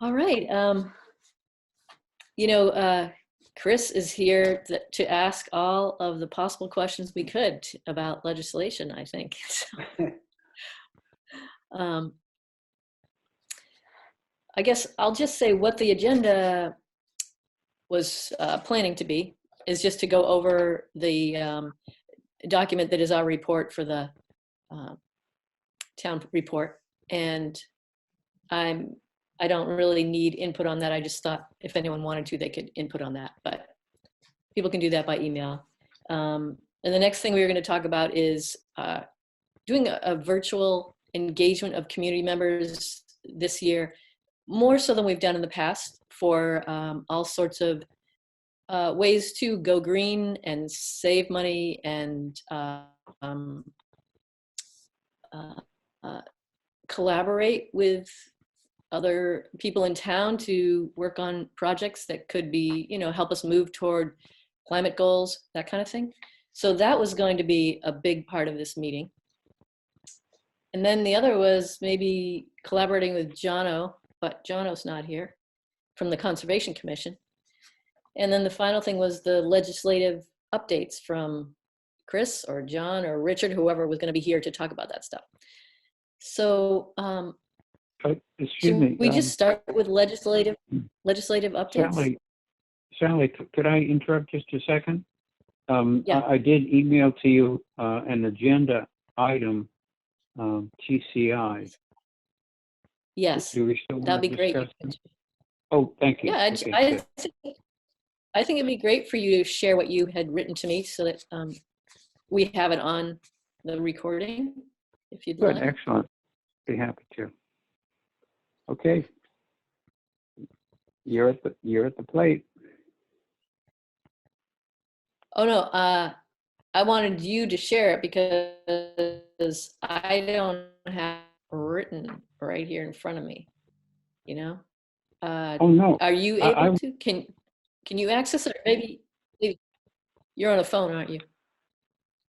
All right. Chris is here to ask all of the possible questions we could about legislation, I think. So, I guess I'll just say what the agenda was planning to be is just to go over the document that is our report for the town report. And I don't really need input on that. I just thought if anyone wanted to, they could input on that, but people can do that by email. And the next thing we were going to talk about is doing a virtual engagement of community members this year, more so than we've done in the past, for all sorts of ways to go green and save money and collaborate with other people in town to work on projects that could be, help us move toward climate goals, that kind of thing. So that was going to be a big part of this meeting. And then the other was maybe collaborating with Jono, but Jono's not here, from the Conservation Commission. And then the final thing was the legislative updates from Chris or John or Richard, whoever was going to be here to talk about that stuff. So excuse me. we just start with legislative updates? Sally, could I interrupt just a second? Yeah. I did email to you an agenda item, TCI. Yes, Do we still that'd be great. Oh, thank you. Yeah, Okay, I think it'd be great for you to share what you had written to me so that we have it on the recording, if you'd good. like. Excellent. Be happy to. Okay. You're at the plate. Oh no, I wanted you to share it because I don't have it written right here in front of me. Oh no. Are you able to? Can you access it? Maybe you're on a phone, aren't you?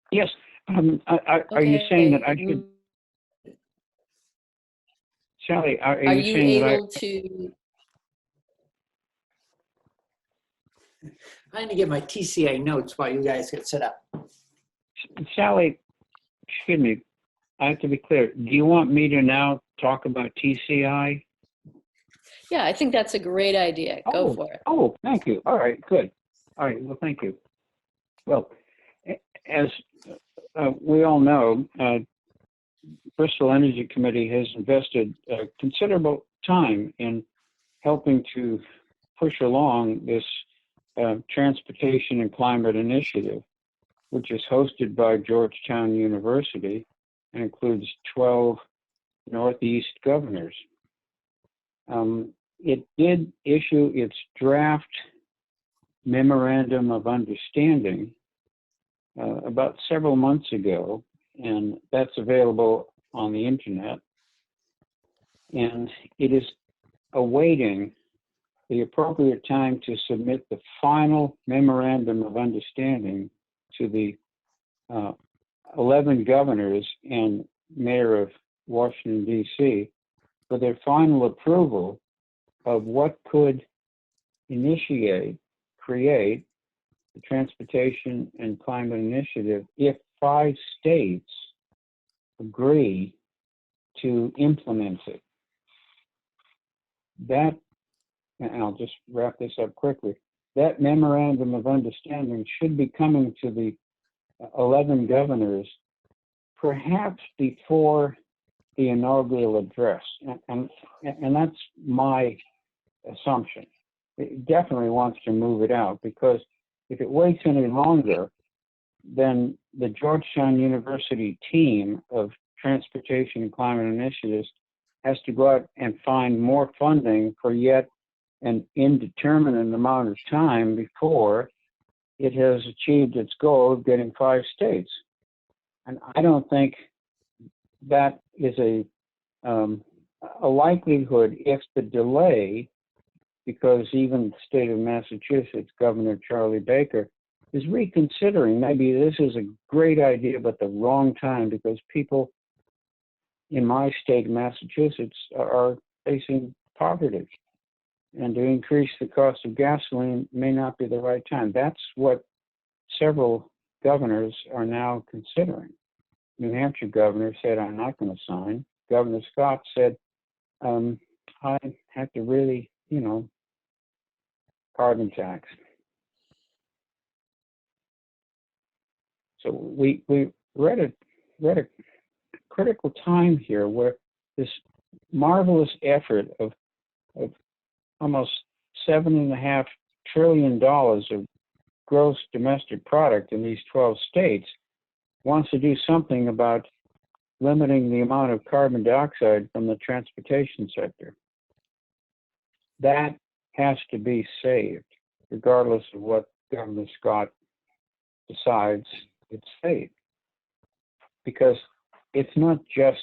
Yes. Okay. Are you saying that I should? Sally, are you saying able to? I'm trying to get my TCA notes while you guys get set up. Sally, excuse me. I have to be clear. Do you want me to now talk about TCI? Yeah, I think that's a great idea. Go for it. Oh, thank you. All right, good. All right, well, thank you. Well, as we all know, Bristol Energy Committee has invested considerable time in helping to push along this Transportation and Climate Initiative, which is hosted by Georgetown University and includes 12 Northeast governors. It did issue its draft memorandum of understanding about several months ago, and that's available on the internet. And it is awaiting the appropriate time to submit the final memorandum of understanding to the 11 governors and mayor of Washington, D.C. for their final approval of what could create the Transportation and Climate Initiative if 5 states agree to implement it. That, and I'll just wrap this up quickly, that memorandum of understanding should be coming to the 11 governors perhaps before the inaugural address. And that's my assumption. It definitely wants to move it out, because if it waits any longer, then the Georgetown University team of Transportation and Climate Initiatives has to go out and find more funding for yet an indeterminate amount of time before it has achieved its goal of getting 5 states. And I don't think that is a likelihood if the delay, because even the state of Massachusetts, Governor Charlie Baker, is reconsidering maybe this is a great idea but the wrong time, because people in my state, Massachusetts, are facing poverty. and to increase the cost of gasoline may not be the right time. That's what several governors are now considering. New Hampshire governor said, I'm not going to sign. Governor Scott said, I have to really, carbon tax. So we're at a critical time here where this marvelous effort of almost $7.5 trillion of gross domestic product in these 12 states wants to do something about limiting the amount of carbon dioxide from the transportation sector. That has to be saved, regardless of what Governor Scott decides it's saved. Because it's not just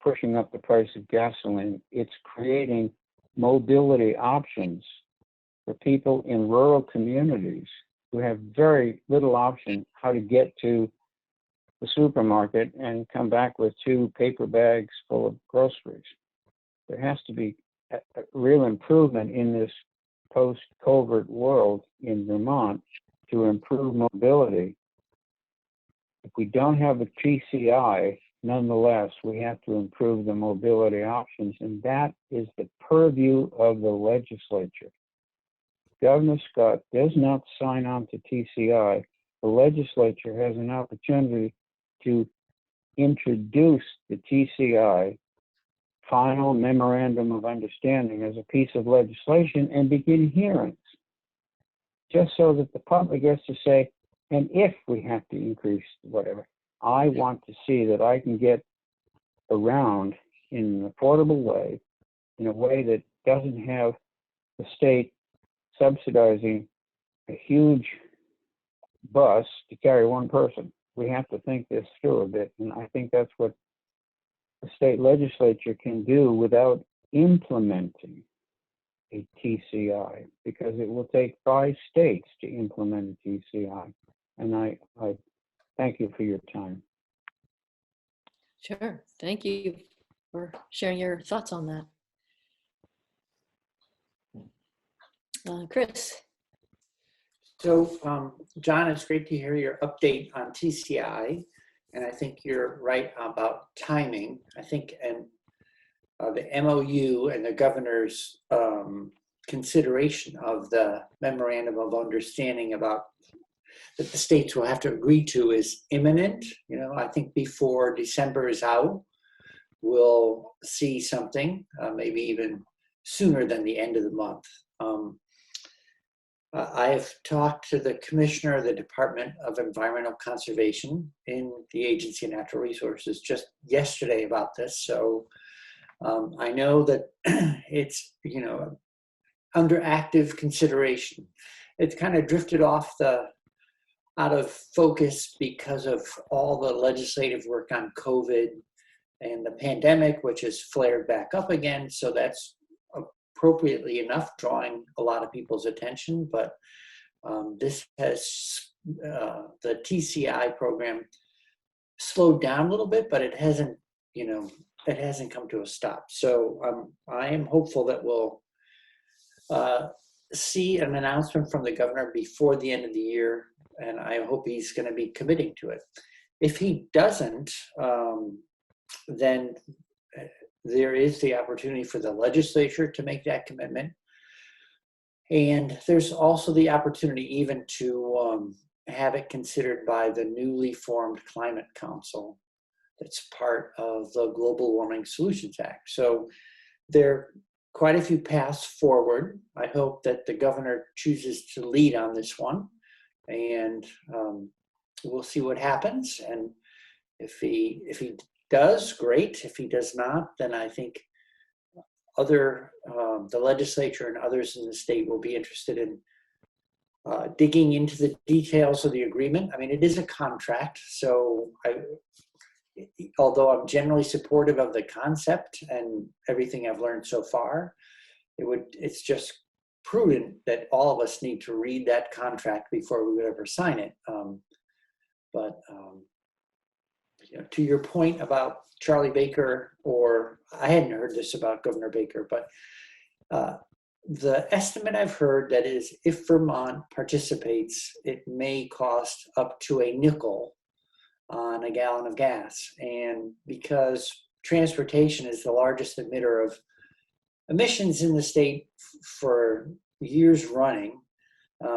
pushing up the price of gasoline, it's creating mobility options for people in rural communities who have very little option how to get to the supermarket and come back with 2 paper bags full of groceries. There has to be a real improvement in this post-COVID world in Vermont to improve mobility. If we don't have a TCI, nonetheless, we have to improve the mobility options, and that is the purview of the legislature. Governor Scott does not sign on to TCI. The legislature has an opportunity to introduce the TCI, final memorandum of understanding, as a piece of legislation and begin hearings, just so that the public gets to say, and if we have to increase whatever, I want to see that I can get around in an affordable way, in a way that doesn't have the state subsidizing a huge bus to carry one person. We have to think this through a bit, and I think that's what the state legislature can do without implementing a TCI, because it will take 5 states to implement a TCI. And I thank you for your time. Sure. Thank you for sharing your thoughts on that. Chris. So, John, it's great to hear your update on TCI. And I think you're right about timing. I think the MOU and the governor's consideration of the memorandum of understanding about that the states will have to agree to is imminent. I think before December is out, we'll see something, maybe even sooner than the end of the month. I have talked to the commissioner of the Department of Environmental Conservation in the Agency of Natural Resources just yesterday about this. So I know that it's, under active consideration. It's kind of drifted out of focus because of all the legislative work on COVID and the pandemic, which has flared back up again. So that's appropriately enough drawing a lot of people's attention. But this has, the TCI program slowed down a little bit, but it hasn't, it hasn't come to a stop. So I am hopeful that we'll see an announcement from the governor before the end of the year, and I hope he's going to be committing to it. If he doesn't, then there is the opportunity for the legislature to make that commitment. And there's also the opportunity even to have it considered by the newly formed Climate Council that's part of the Global Warming Solutions Act. So there are quite a few paths forward. I hope that the governor chooses to lead on this one, and we'll see what happens. And if he does, great. If he does not, then I think the legislature and others in the state will be interested in digging into the details of the agreement. I mean, it is a contract, so although I'm generally supportive of the concept and everything I've learned so far, it's just prudent that all of us need to read that contract before we would ever sign it. To your point about Charlie Baker, or I hadn't heard this about Governor Baker, but the estimate I've heard that is if Vermont participates, it may cost up to a nickel on a gallon of gas. And because transportation is the largest emitter of emissions in the state for years running,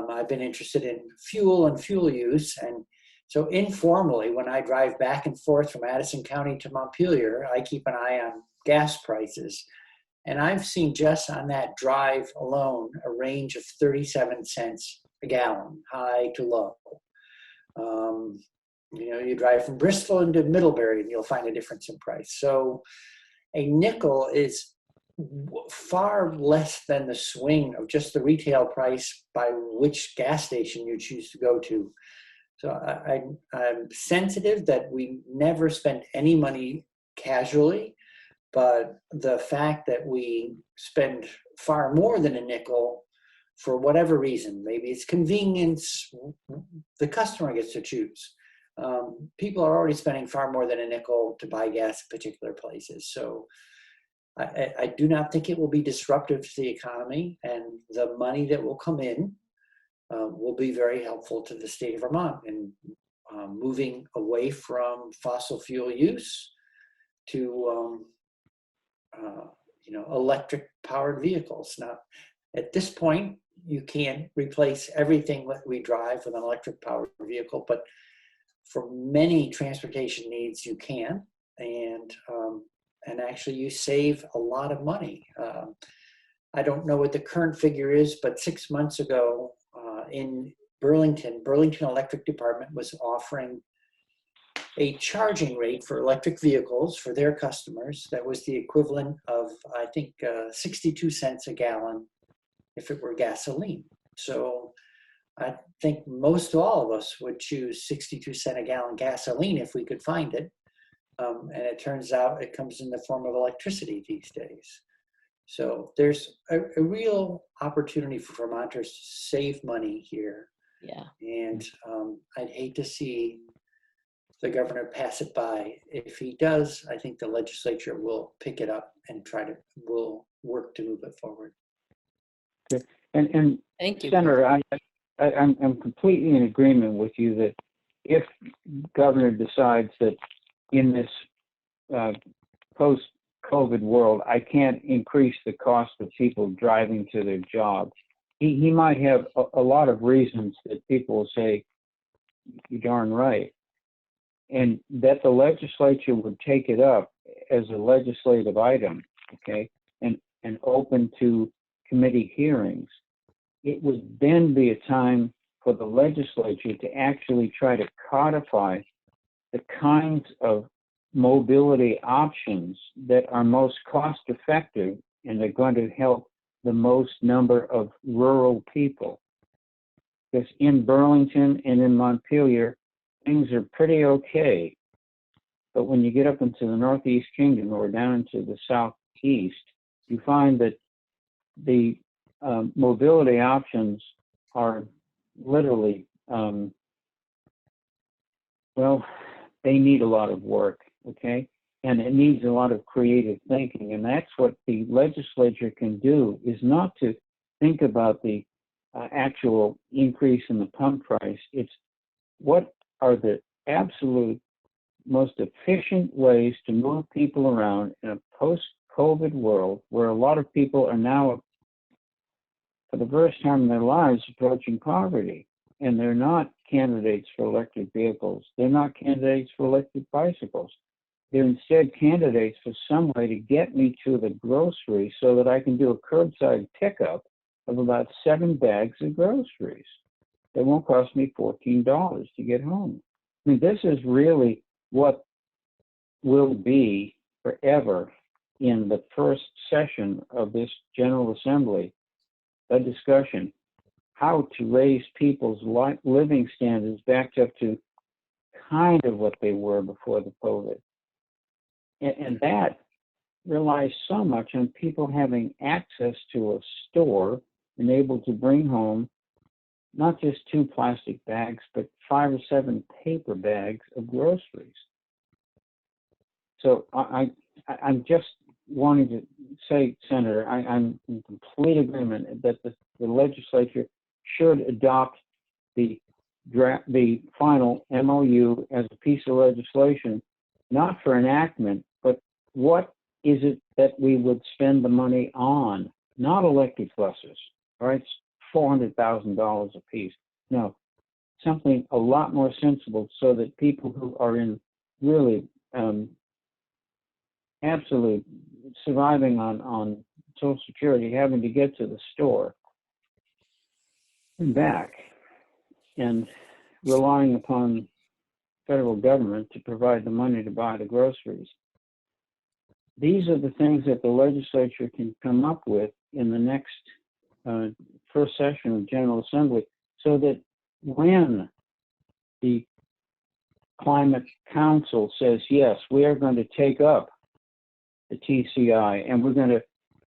I've been interested in fuel and fuel use. And so informally, when I drive back and forth from Addison County to Montpelier, I keep an eye on gas prices. And I've seen just on that drive alone a range of 37 cents a gallon, high to low. You drive from Bristol into Middlebury and you'll find a difference in price. So a nickel is far less than the swing of just the retail price by which gas station you choose to go to. So I'm sensitive that we never spend any money casually, but the fact that we spend far more than a nickel for whatever reason, maybe it's convenience, the customer gets to choose. People are already spending far more than a nickel to buy gas in particular places. So I do not think it will be disruptive to the economy, and the money that will come in will be very helpful to the state of Vermont in moving away from fossil fuel use to electric powered vehicles. Now, at this point, you can't replace everything that we drive with an electric powered vehicle, but for many transportation needs, you can, and actually you save a lot of money. I don't know what the current figure is, but 6 months ago in Burlington Electric Department was offering a charging rate for electric vehicles for their customers that was the equivalent of, I think, 62 cents a gallon if it were gasoline. So I think most all of us would choose 62 cent a gallon gasoline if we could find it. And it turns out it comes in the form of electricity these days. So there's a real opportunity for Vermonters to save money here. Yeah. And I'd hate to see the governor pass it by. If he does, I think the legislature will pick it up and will work to move it forward. Okay. And Thank you. Senator, I'm completely in agreement with you that if governor decides that in this post-COVID world, I can't increase the cost of people driving to their jobs, he might have a lot of reasons that people will say, you're darn right. And that the legislature would take it up as a legislative item, okay, and open to committee hearings. It would then be a time for the legislature to actually try to codify the kinds of mobility options that are most cost effective and are going to help the most number of rural people. Because in Burlington and in Montpelier, things are pretty okay. But when you get up into the Northeast Kingdom or down into the Southeast, you find that the mobility options are literally, they need a lot of work, okay? And it needs a lot of creative thinking. And that's what the legislature can do, is not to think about the actual increase in the pump price. It's what are the absolute most efficient ways to move people around in a post-COVID world where a lot of people are now, for the first time in their lives, approaching poverty. And they're not candidates for electric vehicles. They're not candidates for electric bicycles. They're instead candidates for some way to get me to the grocery so that I can do a curbside pickup of about 7 bags of groceries. It won't cost me $14 to get home. I mean, this is really what will be forever in the first session of this General Assembly, a discussion how to raise people's living standards back up to kind of what they were before the COVID. And that relies so much on people having access to a store and able to bring home not just 2 plastic bags, but 5 or 7 paper bags of groceries. So I'm just wanting to say, Senator, I'm in complete agreement that the legislature should adopt the final MOU as a piece of legislation, not for enactment, but what is it that we would spend the money on? Not electric buses, all right? It's $400,000 a piece. No, something a lot more sensible so that people who are in really absolutely surviving on Social Security, having to get to the store and back, and relying upon federal government to provide the money to buy the groceries. These are the things that the legislature can come up with in the next first session of General Assembly, so that when the Climate Council says, yes, we are going to take up the TCI and we're going to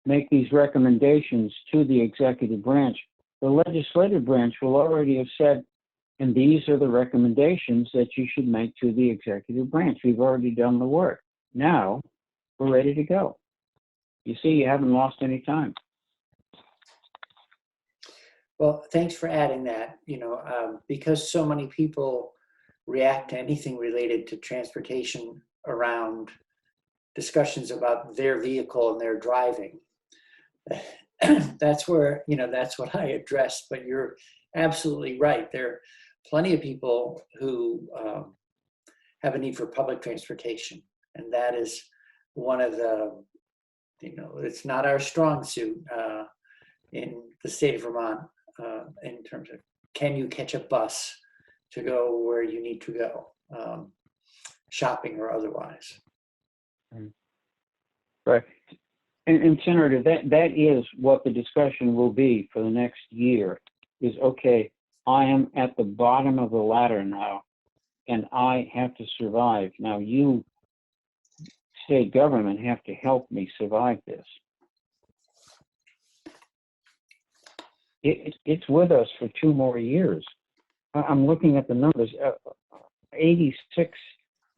make these recommendations to the executive branch, the legislative branch will already have said, and these are the recommendations that you should make to the executive branch. We've already done the work. Now we're ready to go. You see, you haven't lost any time. Well, thanks for adding that. Because so many people react to anything related to transportation around discussions about their vehicle and their driving. That's where, that's what I addressed, but you're absolutely right. There are plenty of people who have a need for public transportation, and that is one of the, it's not our strong suit in the state of Vermont in terms of, can you catch a bus to go where you need to go, shopping or otherwise. Right. And Senator, that is what the discussion will be for the next year, is, okay, I am at the bottom of the ladder now, and I have to survive. Now you, state government, have to help me survive this. It's with us for 2 more years. I'm looking at the numbers, 86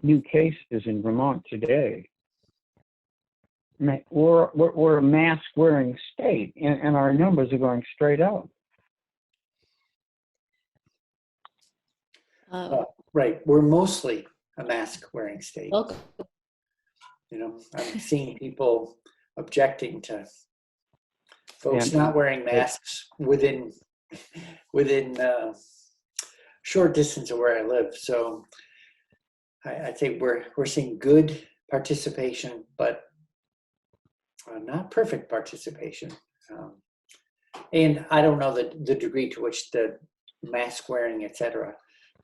new cases in Vermont today. We're a mask-wearing state, and our numbers are going straight up. Right, we're mostly a mask-wearing state. Welcome. I'm seeing people objecting to folks not wearing masks within short distance of where I live. So I think we're seeing good participation, but not perfect participation. And I don't know the degree to which the mask wearing, et cetera,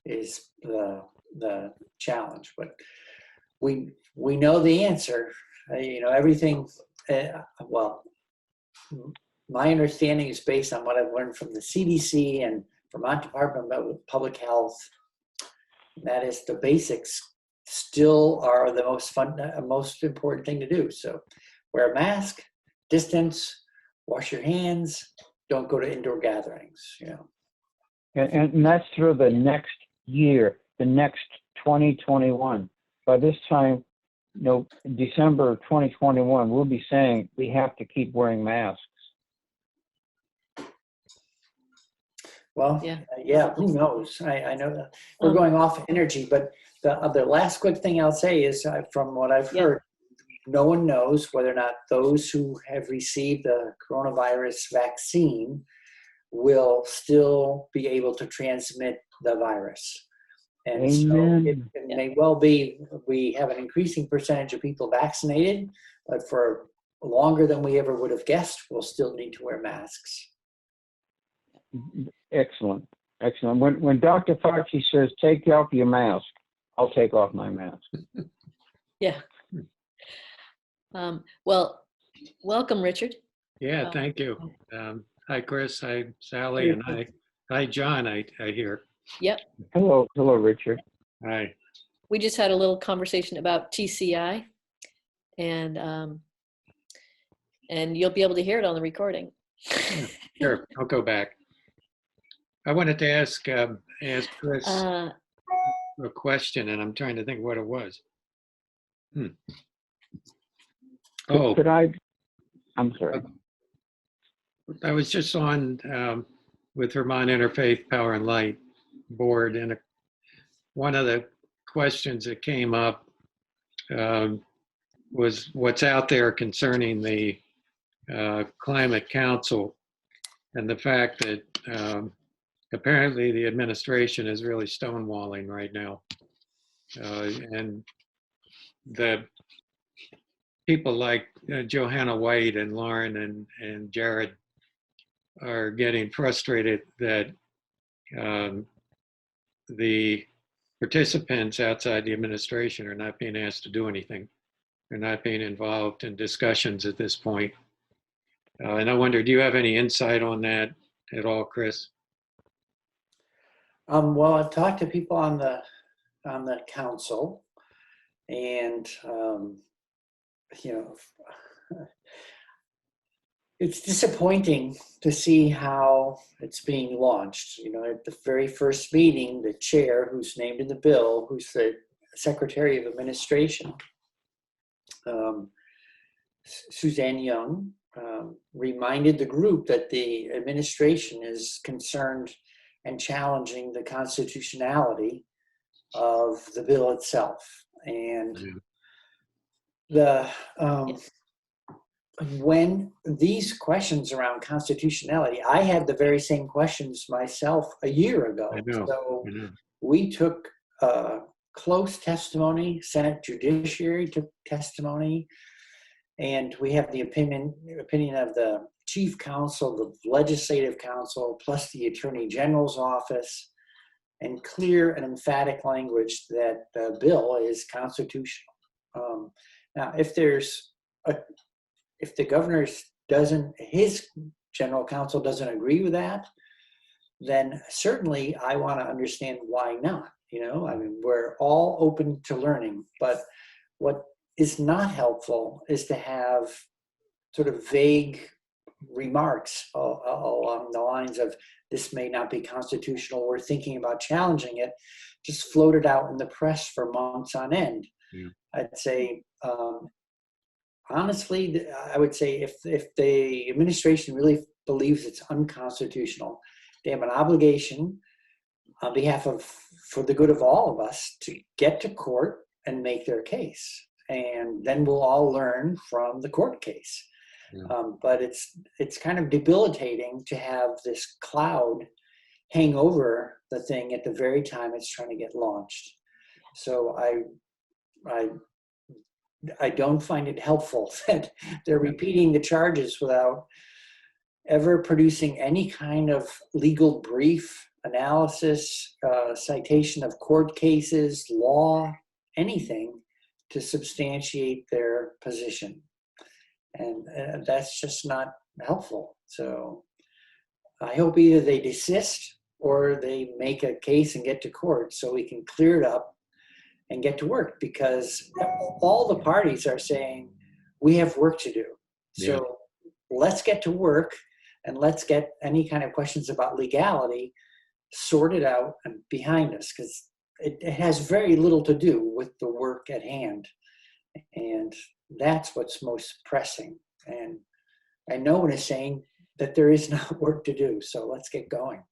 is the challenge, but we know the answer. Everything, well, my understanding is based on what I've learned from the CDC and Vermont Department of Public Health. That is, the basics still are the most important thing to do. So wear a mask, distance, wash your hands, don't go to indoor gatherings. And that's through the next year, the next 2021. By this time, December of 2021, we'll be saying we have to keep wearing masks. Well, yeah, who knows? I know that we're going off energy, but the last quick thing I'll say is from what I've heard, no one knows whether or not those who have received the coronavirus vaccine will still be able to transmit the virus. And Amen. So it may well be we have an increasing percentage of people vaccinated, but for longer than we ever would have guessed, we'll still need to wear masks. Excellent. Excellent. When Dr. Fauci says, take off your mask, I'll take off my mask. Yeah. Well, welcome, Richard. Yeah, thank you. Hi, Chris. Hi, Sally. And hi, John, I hear. Yep. Hello, Richard. Hi. We just had a little conversation about TCI, and you'll be able to hear it on the recording. Yeah, sure, I'll go back. I wanted to ask Chris a question, and I'm trying to think what it was. Oh, Could I'm sorry. I was just on with Vermont Interfaith Power and Light board, and one of the questions that came up was what's out there concerning the Climate Council and the fact that apparently the administration is really stonewalling right now. And the people like Johanna White and Lauren and Jared are getting frustrated that the participants outside the administration are not being asked to do anything. They're not being involved in discussions at this point. And I wonder, do you have any insight on that at all, Chris? Well, I've talked to people on the council, and you know, it's disappointing to see how it's being launched. You know, at the very first meeting, the chair, who's named in the bill, who's the Secretary of Administration, Suzanne Young, reminded the group that the administration is concerned and challenging the constitutionality of the bill itself. And when these questions around constitutionality, I had the very same questions myself a year ago. I know. So we took close testimony, Senate Judiciary took testimony, and we have the opinion of the Chief Counsel, the Legislative Council, plus the Attorney General's office, and clear and emphatic language that the bill is constitutional. Now, if the governor his general counsel doesn't agree with that, then certainly I want to understand why not. You know, I mean, we're all open to learning, but what is not helpful is to have sort of vague remarks along the lines of, this may not be constitutional, we're thinking about challenging it, just floated out in the press for months on end. Yeah. I'd say, honestly, I would say if the administration really believes it's unconstitutional, they have an obligation on behalf of, for the good of all of us, to get to court and make their case. And then we'll all learn from the court case. Yeah. But it's kind of debilitating to have this cloud hang over the thing at the very time it's trying to get launched. So I don't find it helpful that they're repeating the charges without ever producing any kind of legal brief, analysis, citation of court cases, law, anything to substantiate their position. And that's just not helpful. So I hope either they desist or they make a case and get to court so we can clear it up and get to work, because all the parties are saying we have work to do. So let's get to work, and let's get any kind of questions about legality sorted out and behind us, because it has very little to do with the work at hand. And that's what's most pressing. And I know one is saying that there is not work to do, so let's get going.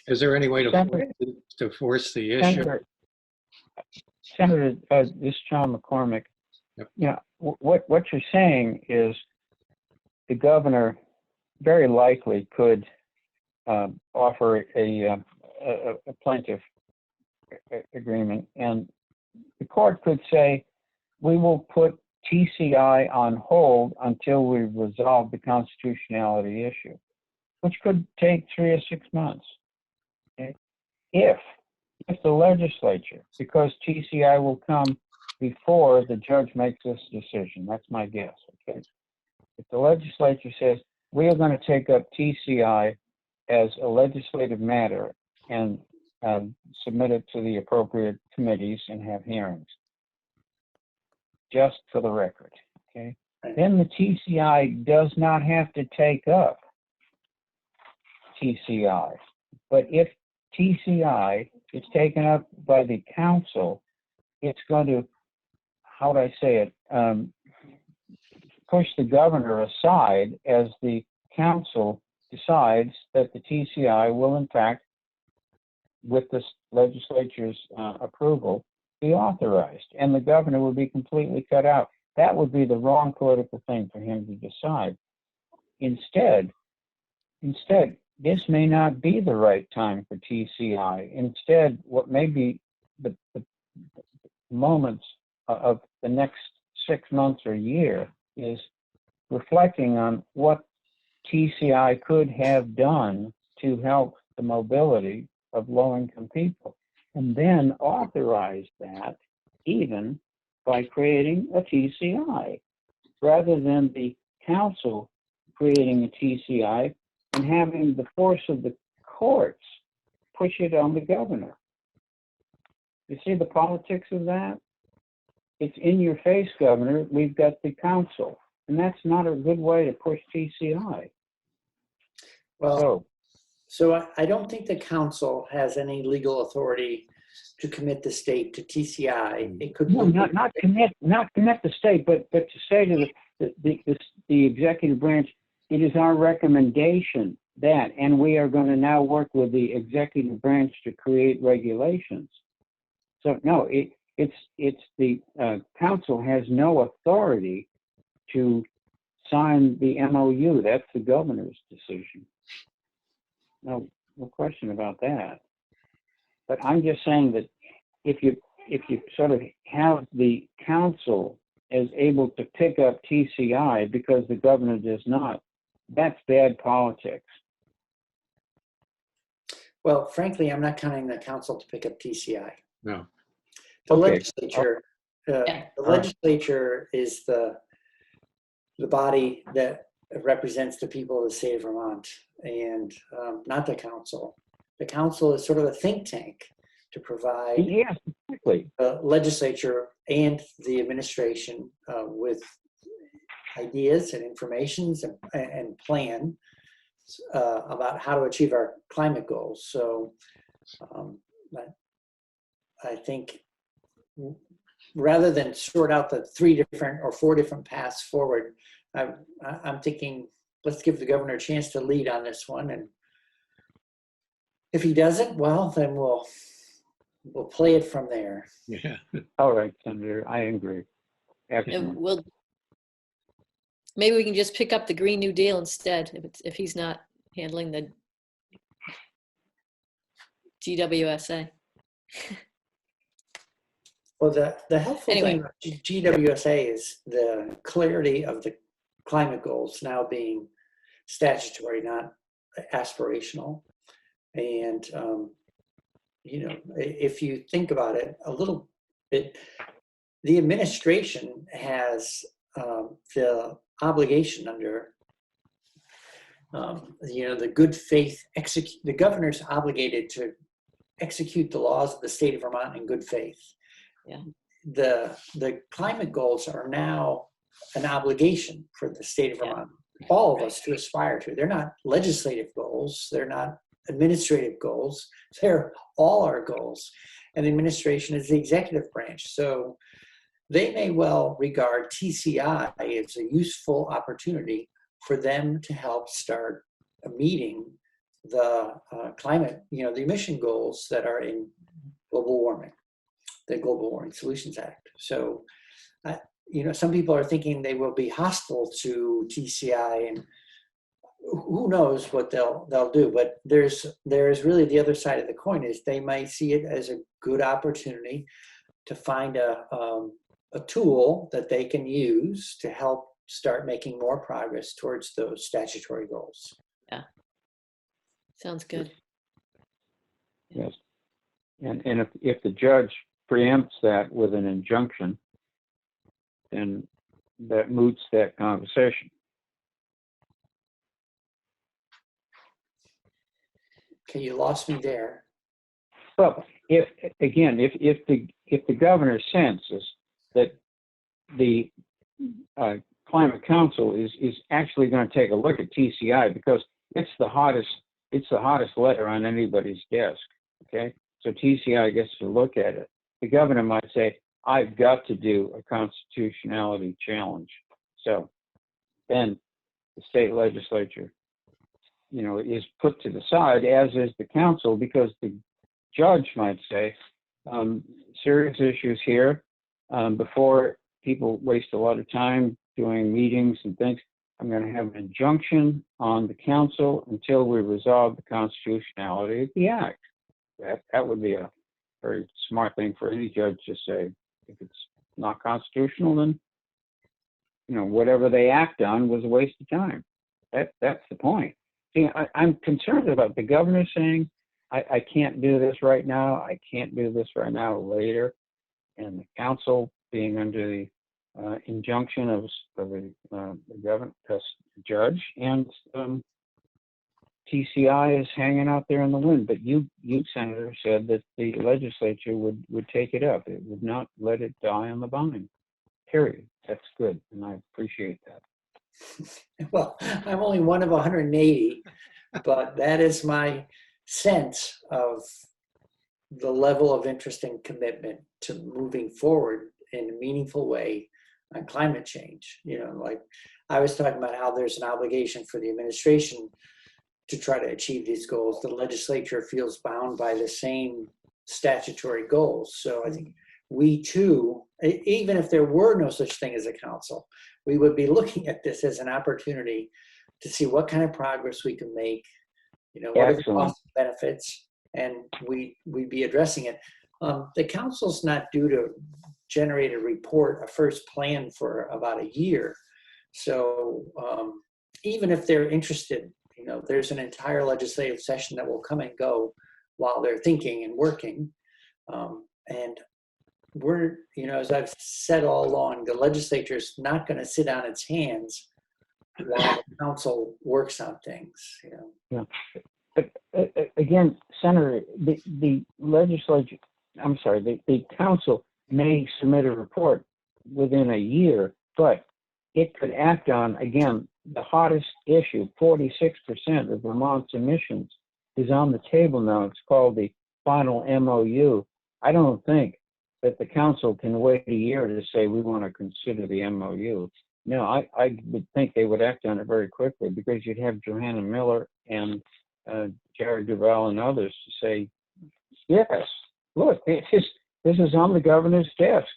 Is there any way to force the issue? Senator, this is John McCormick. Yep. You know, what you're saying is the governor very likely could offer a plaintiff agreement, and the court could say, we will put TCI on hold until we resolve the constitutionality issue, which could take 3 or 6 months. Okay? If the legislature, because TCI will come before the judge makes this decision, that's my guess, okay? If the legislature says, we are going to take up TCI as a legislative matter and submit it to the appropriate committees and have hearings, just for the record, okay? Then the TCI does not have to take up TCI. But if TCI is taken up by the council, it's going to, how would I say it, push the governor aside as the council decides that the TCI will in fact, with this legislature's approval, be authorized, and the governor would be completely cut out. That would be the wrong political thing for him to decide. Instead, this may not be the right time for TCI. Instead, what may be the moments of the next 6 months or year is reflecting on what TCI could have done to help the mobility of low-income people, and then authorize that even by creating a TCI, rather than the council creating a TCI and having the force of the courts push it on the governor. You see the politics of that? It's in your face, Governor. We've got the council. And that's not a good way to push TCI. Well, so I don't think the council has any legal authority to commit the state to TCI. It could no, not commit the state, but to say to the executive branch, it is our recommendation that, and we are going to now work with the executive branch to create regulations. So no, it's the council has no authority to sign the MOU. That's the governor's decision. No question about that. But I'm just saying that if you sort of have the council as able to pick up TCI because the governor does not, that's bad politics. Well, frankly, I'm not counting the council to pick up TCI. No. The Okay. legislature, Yeah. the legislature is the body that represents the people of the state of Vermont, and not the council. The council is sort of a think tank to provide Yes, exactly. the legislature and the administration with ideas and informations and plan about how to achieve our climate goals. So I think rather than sort out the 3 different or 4 different paths forward, I'm thinking let's give the governor a chance to lead on this one, and if he doesn't, well, then we'll play it from there. Yeah. All right, Senator, I agree. Excellent. Well, maybe we can just pick up the Green New Deal instead if he's not handling the GWSA. Well, the helpful Anyway. thing about GWSA is the clarity of the climate goals now being statutory, not aspirational. And, you know, if you think about it a little bit, the administration has the obligation under, you know, the good faith, the governor's obligated to execute the laws of the state of Vermont in good faith. Yeah. The climate goals are now an obligation for the state of Vermont, all of us to aspire to. They're not legislative goals. They're not administrative goals. They're all our goals. And the administration is the executive branch. So they may well regard TCI as a useful opportunity for them to help start meeting the climate, you know, the emission goals that are in global warming, the Global Warming Solutions Act. So, you know, some people are thinking they will be hostile to TCI, and who knows what they'll do. But there's really the other side of the coin is they might see it as a good opportunity to find a tool that they can use to help start making more progress towards those statutory goals. Yeah. Sounds good. Yes. And if the judge preempts that with an injunction, then that moots that conversation. Okay, you lost me there. Well, if the governor senses that the Climate Council is actually going to take a look at TCI because it's the hottest letter on anybody's desk. Okay, so TCI gets to look at it. The governor might say, "I've got to do a constitutionality challenge." So then the state legislature, is put to the side, as is the council, because the judge might say, serious issues here. Before people waste a lot of time doing meetings and things, I'm going to have an injunction on the council until we resolve the constitutionality of the act. That would be a very smart thing for any judge to say. If it's not constitutional, then whatever they act on was a waste of time. That's the point. See, I'm concerned about the governor saying, I can't do this right now. I can't do this right now, later. And the council being under the injunction of the governor, judge, and TCI is hanging out there in the wind. But you, Senator, said that the legislature would take it up. It would not let it die on the vine. Period. That's good, and I appreciate that. Well, I'm only one of 180, but that is my sense of the level of interest and commitment to moving forward in a meaningful way on climate change. Like I was talking about how there's an obligation for the administration to try to achieve these goals. The legislature feels bound by the same statutory goals. So I think we too, even if there were no such thing as a council, we would be looking at this as an opportunity to see what kind of progress we can make, what are the cost benefits, and we'd be addressing it. The council's not due to generate a report, a first plan, for about a year. So even if they're interested, there's an entire legislative session that will come and go while they're thinking and working. And we're, as I've said all along, the legislature is not going to sit on its hands while the council works on things. Yeah. But again, Senator, the legislature, I'm sorry, the council may submit a report within a year, but it could act on, again, the hottest issue. 46% of Vermont's emissions is on the table now. It's called the final MOU. I don't think that the council can wait a year to say we want to consider the MOU. No, I would think they would act on it very quickly, because you'd have Johanna Miller and Jared Duval and others to say, yes, look, this is on the governor's desk.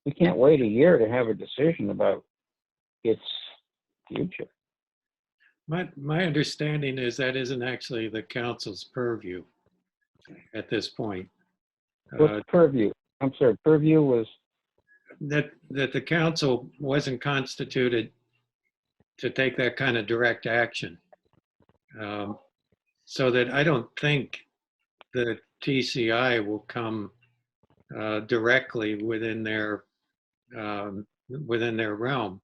We can't wait a year to have a decision about its future. My understanding is that isn't actually the council's purview at this point. What's purview? I'm sorry, purview was? That the council wasn't constituted to take that kind of direct action. So that I don't think the TCI will come directly within their realm.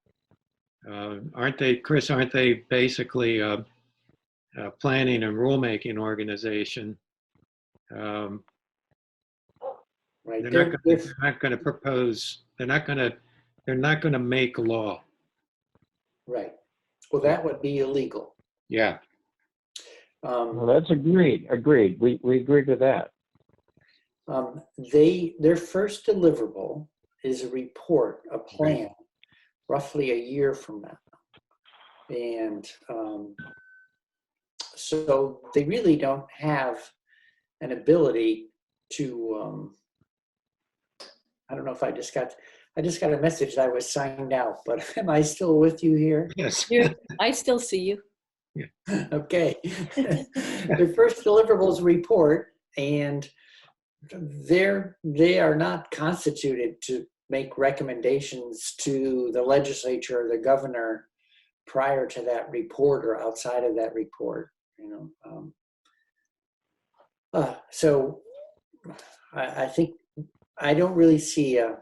Aren't they, Chris? Aren't they basically a planning and rulemaking organization? Right. They're not going to propose. They're not going to make law. Right. Well, that would be illegal. Yeah. Well, that's agreed. We agreed to that. Their first deliverable is a report, a plan, roughly a year from now. And so they really don't have an ability to, I don't know if I just got a message that I was signed out, but am I still with you here? Yes. I still see you. Okay. Their first deliverables report, and they are not constituted to make recommendations to the legislature or the governor prior to that report or outside of that report. So I think I don't really see an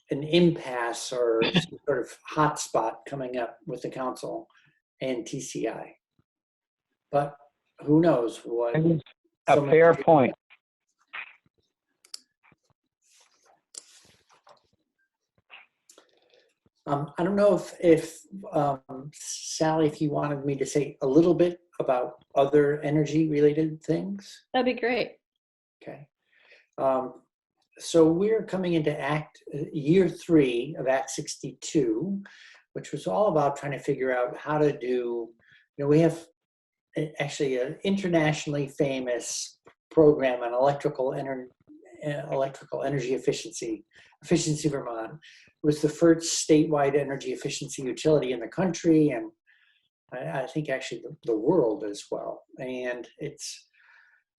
impasse or some sort of hotspot coming up with the council and TCI. But who knows what? A fair point. I don't know if Sally, if you wanted me to say a little bit about other energy related things. That'd be great. Okay. So we're coming into year 3 of Act 62, which was all about trying to figure out how to do, we have actually an internationally famous program on electrical energy efficiency. Efficiency Vermont was the first statewide energy efficiency utility in the country, and I think actually the world as well. And it's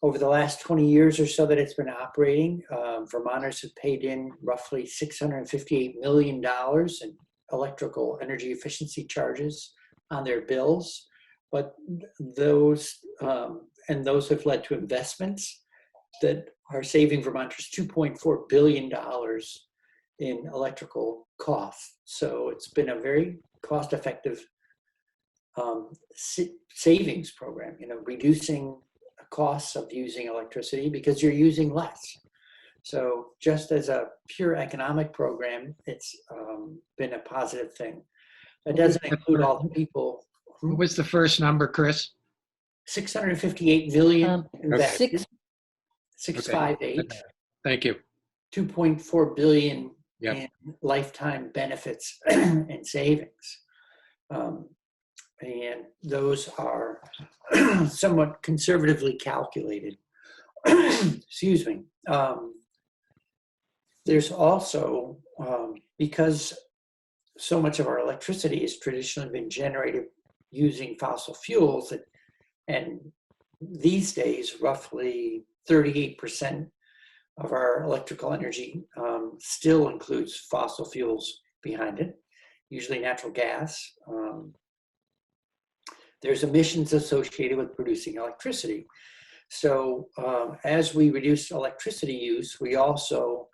over the last 20 years or so that it's been operating, Vermonters have paid in roughly $658 million in electrical energy efficiency charges on their bills. But those have led to investments that are saving Vermonters $2.4 billion in electrical costs. So it's been a very cost-effective savings program, reducing the costs of using electricity because you're using less. So just as a pure economic program, it's been a positive thing. It doesn't include all the people. What was the first number, Chris? 658 million invested. 658. Thank you. 2.4 billion Yep. in lifetime benefits and savings. And those are somewhat conservatively calculated. Excuse me. There's also, because so much of our electricity has traditionally been generated using fossil fuels, and these days, roughly 38% of our electrical energy still includes fossil fuels behind it, usually natural gas. There's emissions associated with producing electricity. So as we reduced electricity use, we also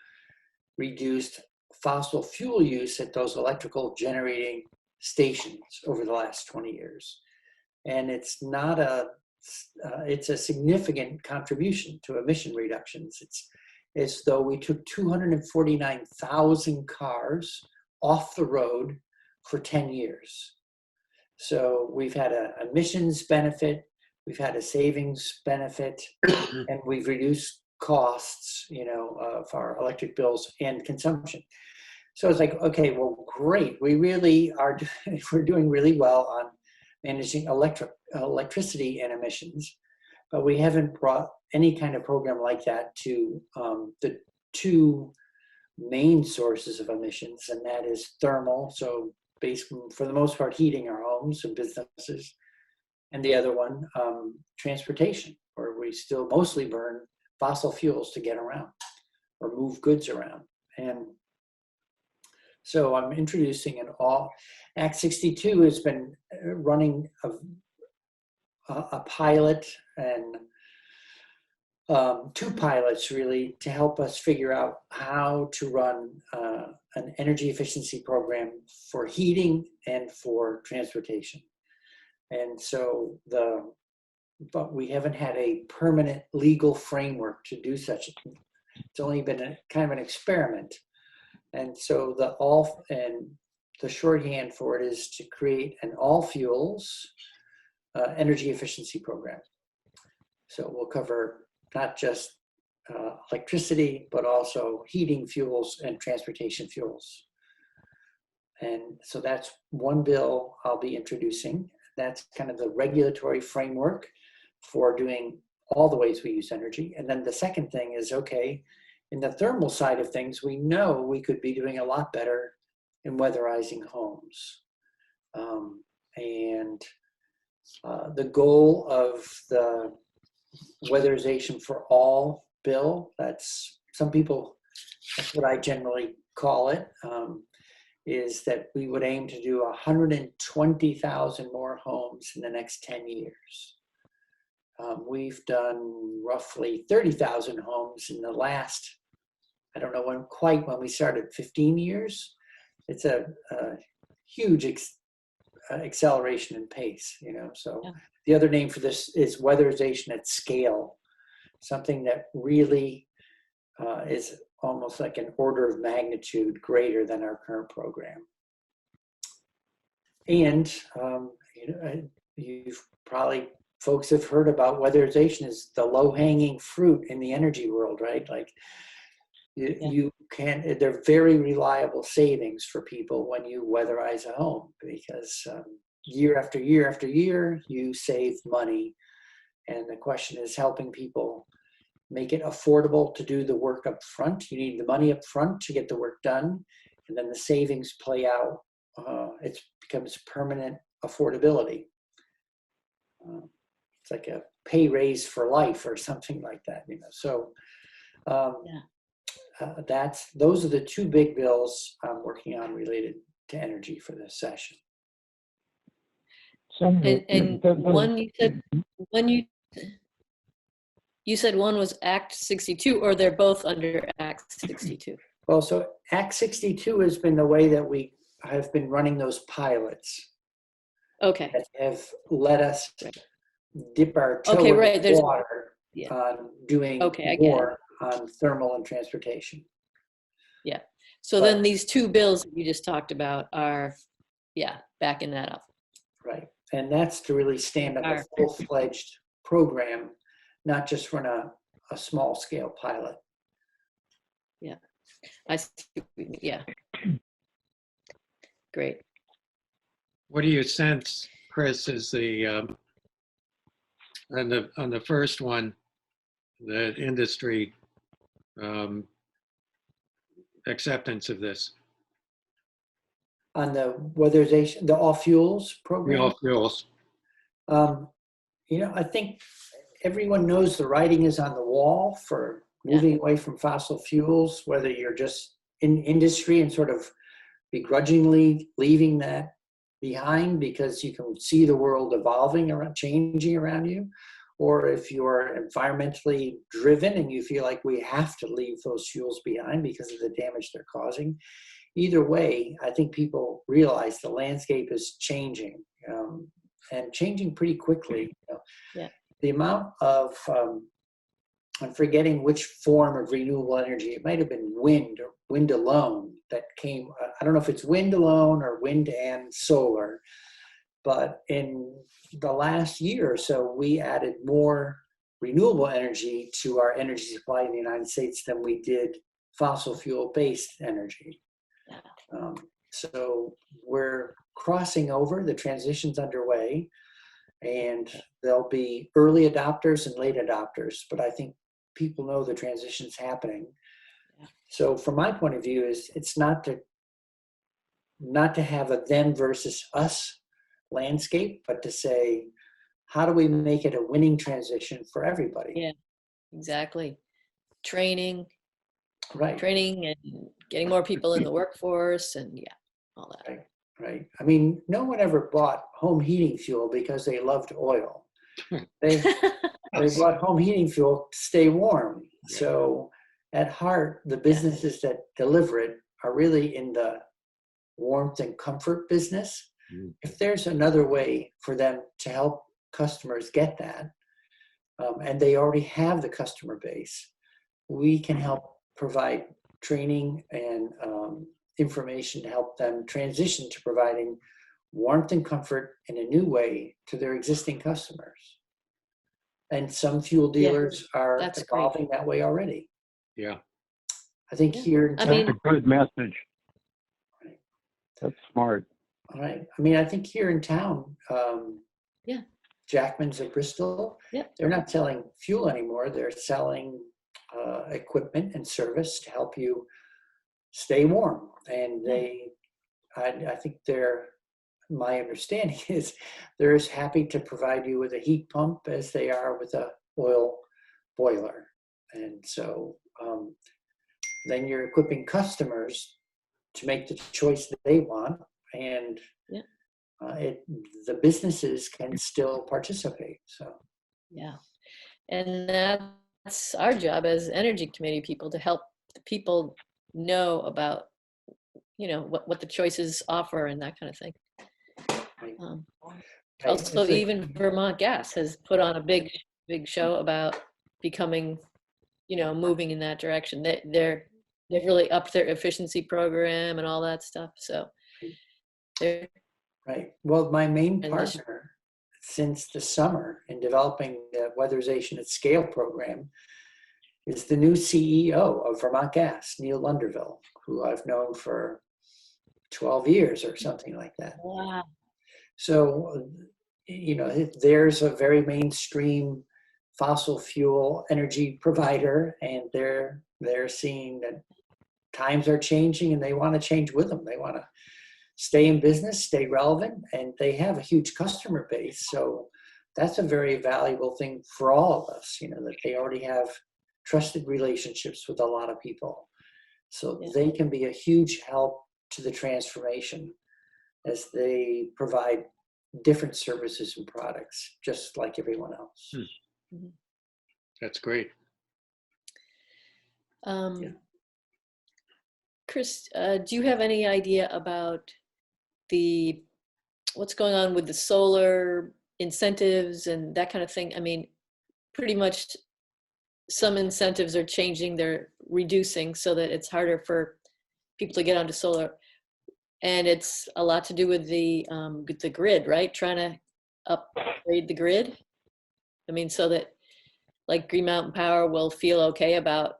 reduced fossil fuel use at those electrical generating stations over the last 20 years. And it's not it's a significant contribution to emission reductions. It's as though we took 249,000 cars off the road for 10 years. So we've had an emissions benefit, we've had a savings benefit, and we've reduced costs, of our electric bills and consumption. So it's like, okay, well, great. We really are, we're doing really well on managing electricity and emissions, but we haven't brought any kind of program like that to the two main sources of emissions, and that is thermal, so basically for the most part heating our homes and businesses, and the other one, transportation, where we still mostly burn fossil fuels to get around or move goods around. And so I'm introducing Act 62 has been running a pilot and two pilots really to help us figure out how to run an energy efficiency program for heating and for transportation. And so but we haven't had a permanent legal framework to do such a thing. It's only been a kind of an experiment. And so the shorthand for it is to create an all fuels energy efficiency program. So we'll cover not just electricity, but also heating fuels and transportation fuels. And so that's one bill I'll be introducing. That's kind of the regulatory framework for doing all the ways we use energy. And then the second thing is, okay, in the thermal side of things, we know we could be doing a lot better in weatherizing homes. The goal of the weatherization for all bill, that's what I generally call it, is that we would aim to do 120,000 more homes in the next 10 years. We've done roughly 30,000 homes in the last, I don't know when we started, 15 years. It's a huge acceleration in pace, so yeah. The other name for this is weatherization at scale, something that really is almost like an order of magnitude greater than our current program. And folks have heard about weatherization as the low-hanging fruit in the energy world, right? Like You can, they're very reliable savings for people when you weatherize a home, because year after year after year, you save money. And the question is helping people make it affordable to do the work up front. You need the money up front to get the work done, and then the savings play out. It becomes permanent affordability. It's like a pay raise for life or something like that, you know. So those are the two big bills I'm working on related to energy for this session. And one you said one was Act 62, or they're both under Act 62? Well, so Act 62 has been the way that we have been running those pilots. Okay. That have let us dip our toe Okay, in right. the water on doing more on thermal and transportation. Yeah. So then these two bills that you just talked about are, backing that up. Right. And that's to really stand up a full-fledged program, not just run a small-scale pilot. Yeah. I see. Yeah. Great. What do you sense, Chris, is the on the first one, the industry acceptance of this? On the weatherization, the all fuels program? The all fuels. I think everyone knows the writing is on the wall for moving away from fossil fuels, whether you're just in industry and sort of begrudgingly leaving that behind because you can see the world evolving around, changing around you, or if you're environmentally driven and you feel like we have to leave those fuels behind because of the damage they're causing. Either way, I think people realize the landscape is changing and changing pretty quickly. The amount of, I'm forgetting which form of renewable energy, it might have been wind or wind alone that came, I don't know if it's wind alone or wind and solar, but in the last year or so, we added more renewable energy to our energy supply in the United States than we did fossil fuel-based energy. So we're crossing over, the transition's underway, and there'll be early adopters and late adopters, but I think people know the transition's happening. So from my point of view, it's not to have a them versus us landscape, but to say, how do we make it a winning transition for everybody? Yeah, exactly. Training Right. And getting more people in the workforce and all that. Right. I mean, no one ever bought home heating fuel because they loved oil. They bought home heating fuel to stay warm. Yeah. So at heart, the businesses that deliver it are really in the warmth and comfort business. Mm. If there's another way for them to help customers get that, and they already have the customer base, we can help provide training and information to help them transition to providing warmth and comfort in a new way to their existing customers. And some fuel dealers are evolving that way already. Yeah. I think here in town, that's a good message. Right. That's smart. All right. I mean, I think here in town, Jackman's of Bristol, they're not selling fuel anymore. They're selling equipment and service to help you stay warm. And I think my understanding is they're as happy to provide you with a heat pump as they are with a oil boiler. And so then you're equipping customers to make the choice that they want, and the businesses can still participate. So and that's our job as energy committee people, to help the people know about what the choices offer and that kind of thing. Also, even Vermont Gas has put on a big show about becoming, moving in that direction. They've really upped their efficiency program and all that stuff. So they're right. Well, my main partner since the summer in developing the weatherization at scale program is the new CEO of Vermont Gas, Neil Lunderville, who I've known for 12 years or something like that. Wow. So, you know, there's a very mainstream fossil fuel energy provider, and they're seeing that times are changing and they want to change with them. They want to stay in business, stay relevant, and they have a huge customer base. So that's a very valuable thing for all of us, you know, that they already have trusted relationships with a lot of people. So they can be a huge help to the transformation as they provide different services and products, just like everyone else. Mm-hmm. That's great. Chris, do you have any idea about what's going on with the solar incentives and that kind of thing? I mean, pretty much some incentives are changing, they're reducing so that it's harder for people to get onto solar. And it's a lot to do with the grid, right? Trying to upgrade the grid. I mean, so that like Green Mountain Power will feel okay about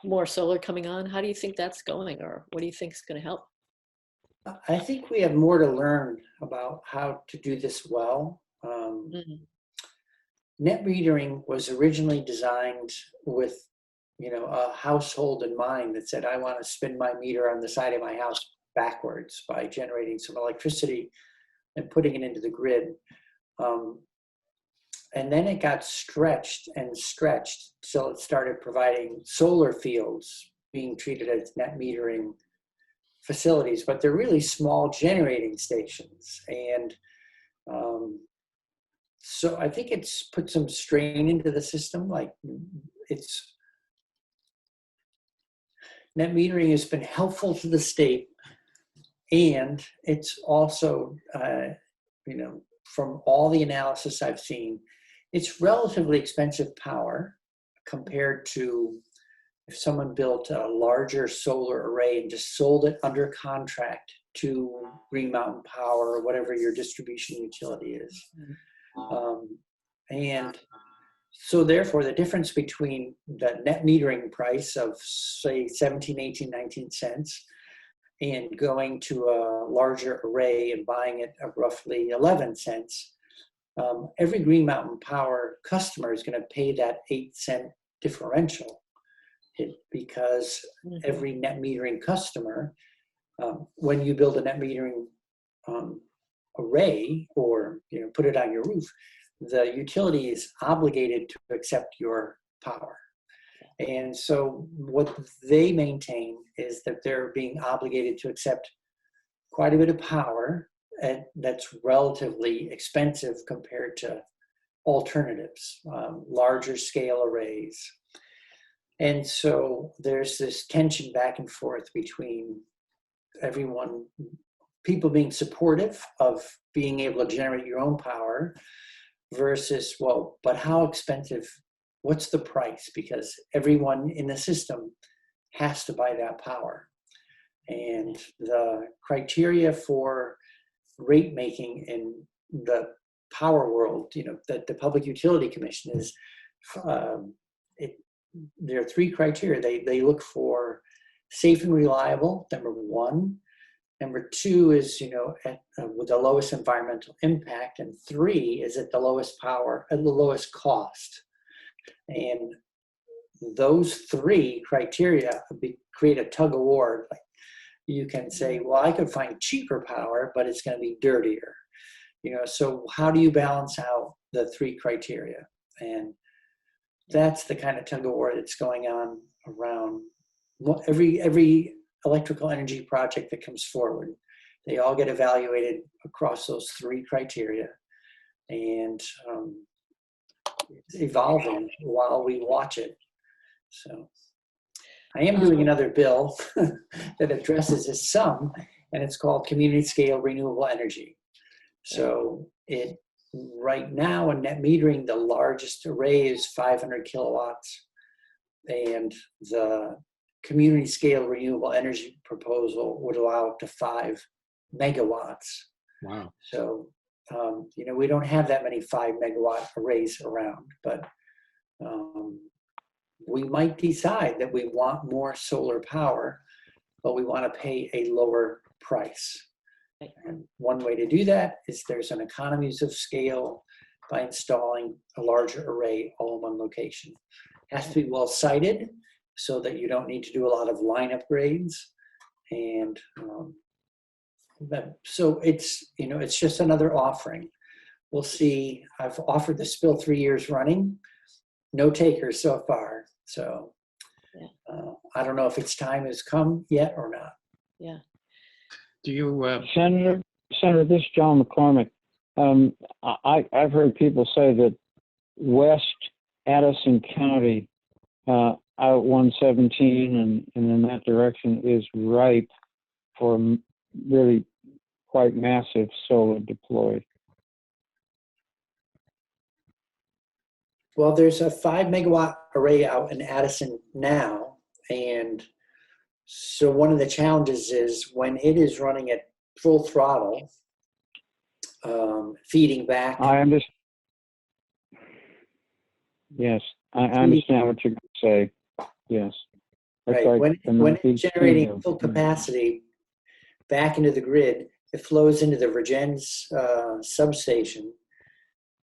more solar coming on. How do you think that's going, or what do you think is going to help? I think we have more to learn about how to do this well. Net metering was originally designed with, you know, a household in mind that said, I want to spin my meter on the side of my house backwards by generating some electricity and putting it into the grid. And then it got stretched and stretched, so it started providing solar fields being treated as net metering facilities, but they're really small generating stations. And so I think it's put some strain into the system. Like net metering has been helpful to the state, and it's also, you know, from all the analysis I've seen, it's relatively expensive power compared to if someone built a larger solar array and just sold it under contract to Green Mountain Power or whatever your distribution utility is. And so therefore the difference between the net metering price of say 17, 18, 19 cents and going to a larger array and buying it at roughly 11 cents, every Green Mountain Power customer is going to pay that 8-cent differential, because every net metering customer, when you build a net metering array or, you know, put it on your roof, the utility is obligated to accept your power. And so what they maintain is that they're being obligated to accept quite a bit of power, and that's relatively expensive compared to alternatives, larger scale arrays. And so there's this tension back and forth between people being supportive of being able to generate your own power versus, well, but how expensive, what's the price? Because everyone in the system has to buy that power. And the criteria for rate making in the power world, you know, that the Public Utility Commission is, there are 3 criteria. They look for safe and reliable, number 1. Number 2 is, you know, with the lowest environmental impact, and 3 is at the lowest power, at the lowest cost. And those 3 criteria create a tug of war. Like, you can say, well, I could find cheaper power, but it's going to be dirtier. You know, so how do you balance out the 3 criteria? And that's the kind of tug of war that's going on around every electrical energy project that comes forward. They all get evaluated across those 3 criteria, and it's evolving while we watch it. So I am doing another bill that addresses this some, and it's called Community Scale Renewable Energy. So right now in net metering, the largest array is 500 kilowatts, and the community scale renewable energy proposal would allow up to 5 megawatts. Wow. So, you know, we don't have that many 5 megawatt arrays around, but we might decide that we want more solar power, but we want to pay a lower price. Right. And one way to do that is there's an economies of scale by installing a larger array all in one location. It has to be well sited so that you don't need to do a lot of line upgrades. And so it's, you know, it's just another offering. We'll see. I've offered this bill 3 years running, no takers so far. So I don't know if its time has come yet or not. Yeah. Do you, Senator, this is John McCormick. I've heard people say that West Addison County, out 117 and in that direction is ripe for really quite massive solar deployed. Well, there's a 5 megawatt array out in Addison now. And so one of the challenges is when it is running at full throttle, feeding back. I understand. Yes, I understand what you're going to say. Yes. That's Right. like When the it's generating field. full capacity back into the grid, it flows into the Virgin's substation,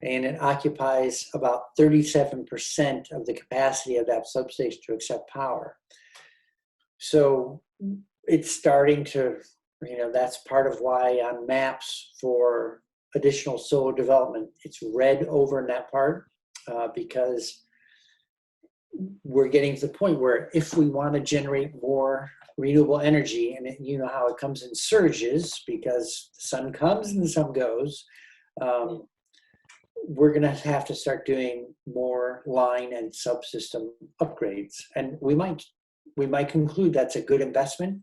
and it occupies about 37% of the capacity of that substation to accept power. So it's starting to, you know, that's part of why on maps for additional solar development, it's red over in that part because we're getting to the point where if we want to generate more renewable energy, and you know how it comes in surges because the sun comes and the sun goes, we're going to have to start doing more line and subsystem upgrades. And we might conclude that's a good investment.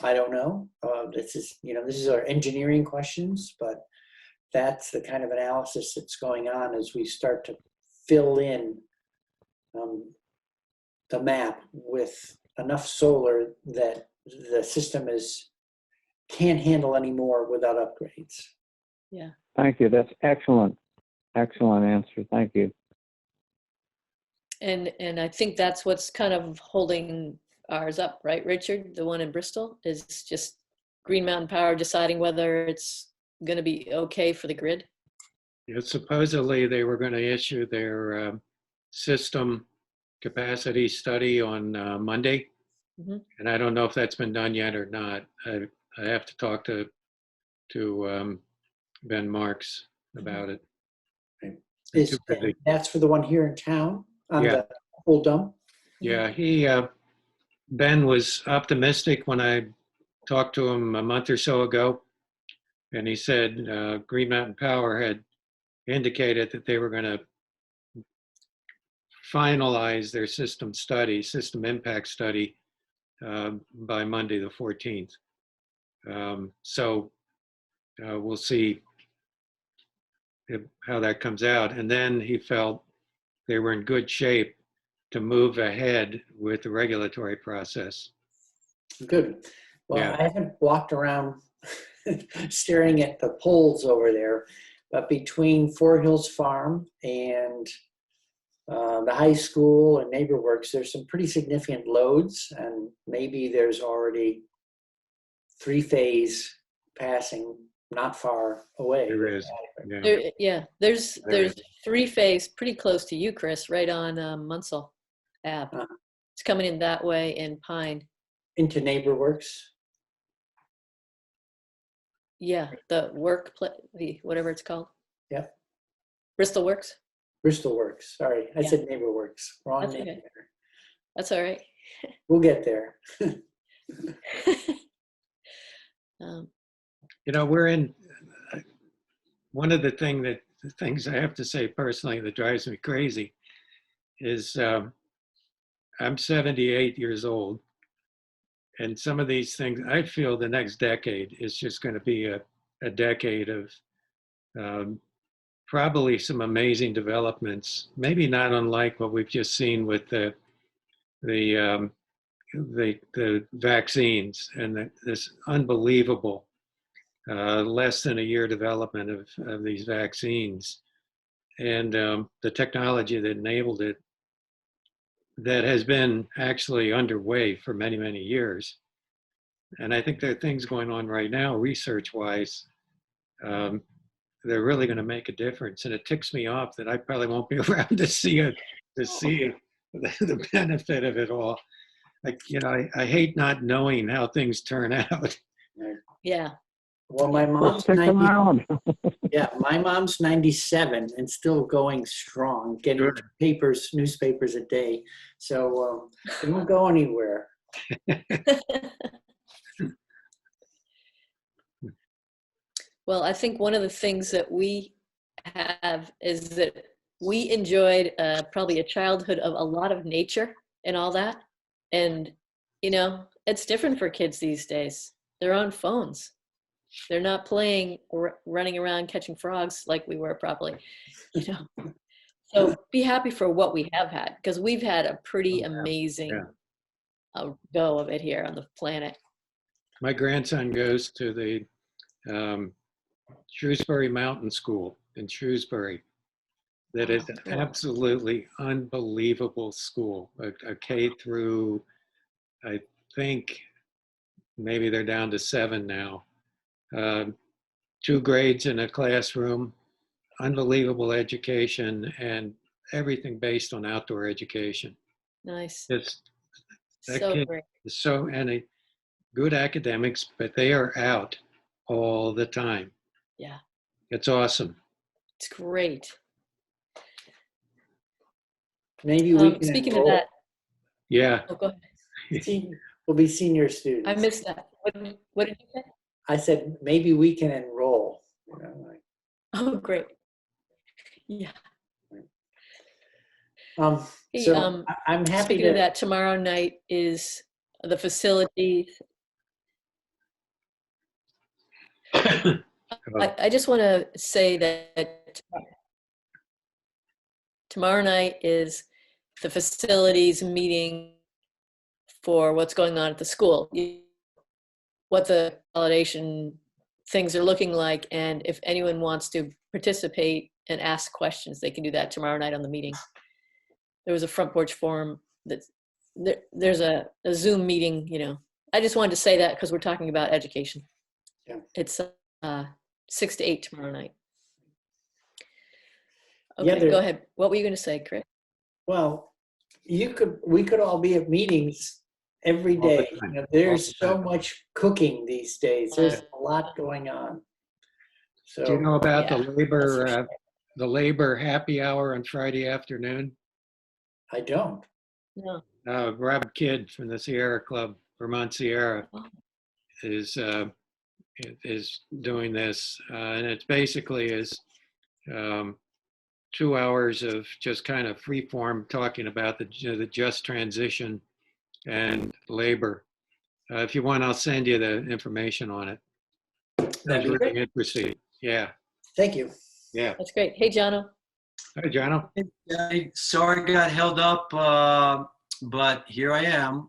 I don't know. This is our engineering questions, but that's the kind of analysis that's going on as we start to fill in the map with enough solar that the system can't handle anymore without upgrades. Yeah. Thank you. That's excellent. Excellent answer. Thank you. And I think that's what's kind of holding ours up, right, Richard? The one in Bristol is just Green Mountain Power deciding whether it's going to be okay for the grid. supposedly they were going to issue their system capacity study on Monday. Mhm. And I don't know if that's been done yet or not. I have to talk to Ben Marks about it. That's for the one here in town on Yeah. the old dump? Yeah, Ben was optimistic when I talked to him a month or so ago. And he said Green Mountain Power had indicated that they were going to finalize their system impact study by Monday the 14th. So we'll see how that comes out. And then he felt they were in good shape to move ahead with the regulatory process. Good. Well, Yeah. I haven't walked around staring at the poles over there, but between Four Hills Farm and the high school and NeighborWorks, there's some pretty significant loads, and maybe there's already 3-phase passing not far away. There is. Yeah. There's There is. 3-phase pretty close to you, Chris, right on Munsell Ave. It's coming in that way in Pine. Into NeighborWorks. Yeah, the whatever it's called. Yep. Bristol Works. Bristol Works. Sorry, I Yeah. said NeighborWorks. Wrong That's name okay. there. That's all right. We'll get there. We're in one of the things I have to say personally that drives me crazy is I'm 78 years old, and some of these things, I feel the next decade is just going to be a decade of probably some amazing developments, maybe not unlike what we've just seen with the vaccines and this unbelievable less than a year development of these vaccines and the technology that enabled it. that has been actually underway for many, many years. And I think there are things going on right now, research-wise, they're really going to make a difference. And it ticks me off that I probably won't be around to see it, the benefit of it all. Like, I hate not knowing how things turn out. Yeah. Well, my Let's mom's stick 90, around. yeah, my mom's 97 and still going strong, getting Good. newspapers a day. So they won't go anywhere. Well, I think one of the things that we have is that we enjoyed probably a childhood of a lot of nature and all that. And, it's different for kids these days. They're on phones. They're not playing or running around catching frogs like we were probably, So be happy for what we have had, because we've had a pretty amazing go of it here on the planet. My grandson goes to the Shrewsbury Mountain School in Shrewsbury. That is an absolutely unbelievable school. A K through, I think, maybe they're down to 7 now. 2 grades in a classroom, unbelievable education, and everything based on outdoor education. Nice. That So kid great. is good academics, but they are out all the time. Yeah. It's awesome. It's great. Maybe we can Speaking enroll. of that, Yeah. oh, go ahead. We'll be senior students. I missed that. What did you say? I said, maybe we can enroll. Oh, great. Yeah. Hey, So I'm happy speaking of that, tomorrow night is the facility. I just want to say that tomorrow night is the facilities meeting for what's going on at the school, what the validation things are looking like, and if anyone wants to participate and ask questions, they can do that tomorrow night on the meeting. There was a front porch forum there's a Zoom meeting, I just wanted to say that because we're talking about education. Yeah. It's 6 to 8 tomorrow night. Okay, go ahead. What were you going to say, Chris? Well, we could all be at meetings every day. There's so much cooking these days. There's a lot going on. So, do you know about the labor happy hour on Friday afternoon? I don't. No. Rob Kidd from the Sierra Club, Vermont Sierra, is doing this, and it basically is 2 hours of just kind of free form talking about the just transition and labor. If you want, I'll send you the information on it. That's really interesting. Yeah. Thank you. Yeah. That's great. Hey, Jono. Hi, Jono. Sorry I got held up, but here I am.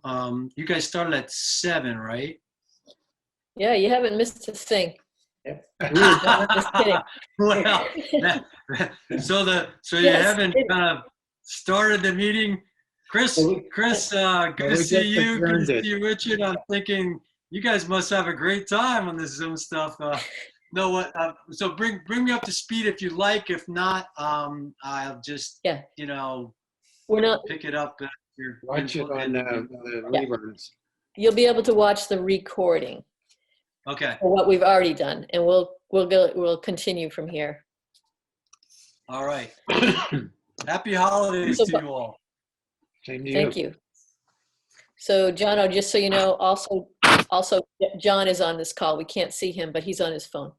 You guys started at 7, right? Yeah, you haven't missed a thing. Yep. Just kidding. Well, so you haven't kind of started the meeting. Chris, good to see you. Good to see you, Richard. I'm thinking you guys must have a great time on this Zoom stuff. So bring me up to speed if you like. If not, I'll just we're not pick it up. Watch it on the reruns. You'll be able to watch the recording. Okay. For what we've already done, and we'll continue from here. All right. Happy holidays to you all. Same to you. Thank you. So, Jono, just so you know, also, John is on this call. We can't see him, but he's on his phone.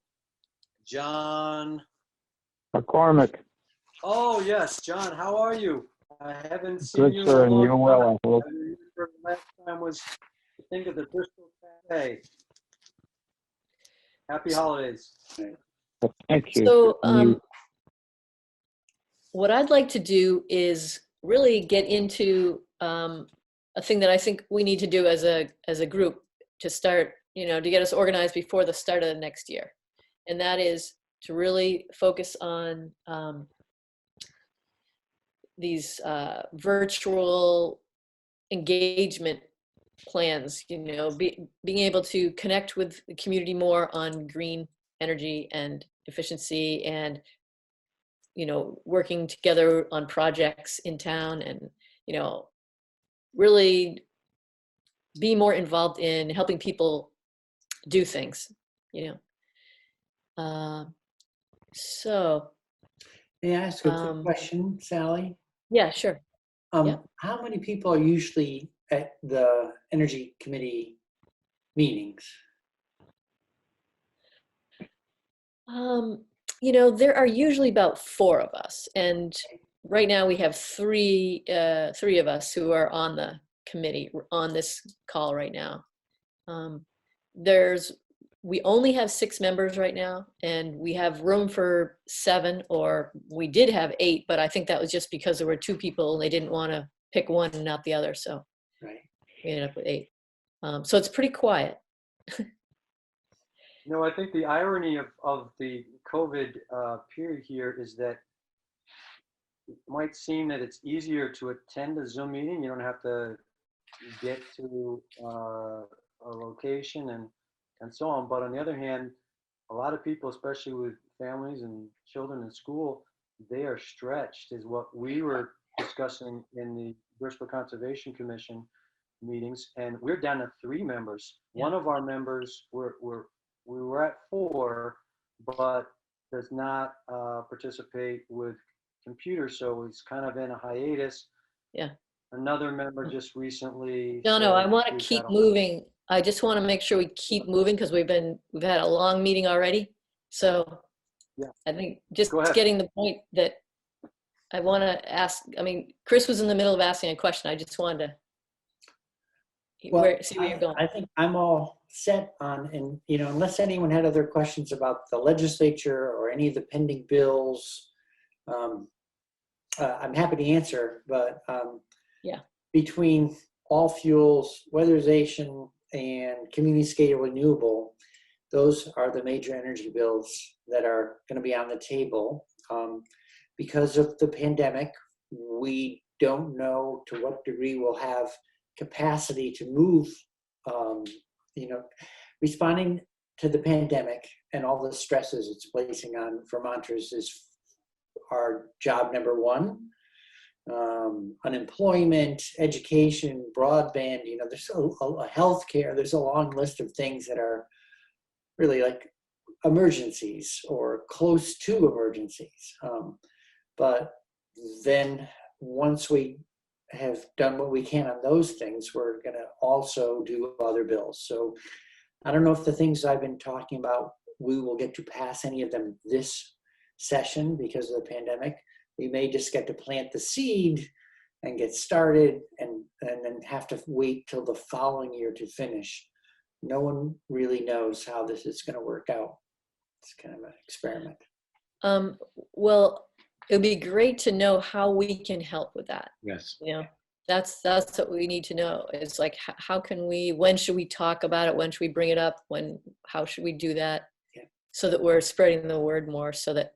John. McCormick. Oh, yes. John, how are you? I haven't seen you. Good, sir, and you're well. I remember the last time was, I think, at the Bristol Cafe. Happy holidays. Thank you. So, what I'd like to do is really get into a thing that I think we need to do as a group to start, to get us organized before the start of the next year. And that is to really focus on these virtual engagement plans, being able to connect with the community more on green energy and efficiency, and working together on projects in town, and really be more involved in helping people do things. So May I ask a quick question, Sally? yeah, sure. Yeah. How many people are usually at the Energy Committee meetings? There are usually about 4 of us, and right now we have three of us who are on the committee on this call right now. We only have 6 members right now, and we have room for 7, or we did have 8, but I think that was just because there were 2 people and they didn't want to pick one and not the other, so Right. we ended up with 8. So it's pretty quiet. I think the irony of the COVID period here is that it might seem that it's easier to attend a Zoom meeting. You don't have to get to a location and so on. But on the other hand, a lot of people, especially with families and children in school, they are stretched, is what we were discussing in the Birchville Conservation Commission meetings. And we're down to 3 members. Yeah. One of our members, we were at 4, but does not participate with computers, so he's kind of in a hiatus. Yeah. Another member just recently. No, I want to we've keep got moving. I just want to make sure we keep moving, because we've had a long meeting already. So Yeah. I think just Go ahead. getting the point that I want to ask. Chris was in the middle of asking a question. I just wanted to see where you're going. I think I'm all set on, and unless anyone had other questions about the legislature or any of the pending bills, I'm happy to answer. But Yeah. Between all fuels, weatherization, and community scale renewable, those are the major energy bills that are going to be on the table. Because of the pandemic, we don't know to what degree we'll have capacity to move. Responding to the pandemic and all the stresses it's placing on Vermonters is our job number 1. Unemployment, education, broadband, there's a healthcare, there's a long list of things that are really like emergencies or close to emergencies. But then once we have done what we can on those things, we're going to also do other bills. So I don't know if the things I've been talking about, we will get to pass any of them this session because of the pandemic. We may just get to plant the seed and get started, and then have to wait till the following year to finish. No one really knows how this is going to work out. It's kind of an experiment. Well, it would be great to know how we can help with that. Yes. That's what we need to know. It's like, how can we, when should we talk about it? When should we bring it up? How should we do that? Yeah. So that we're spreading the word more, so that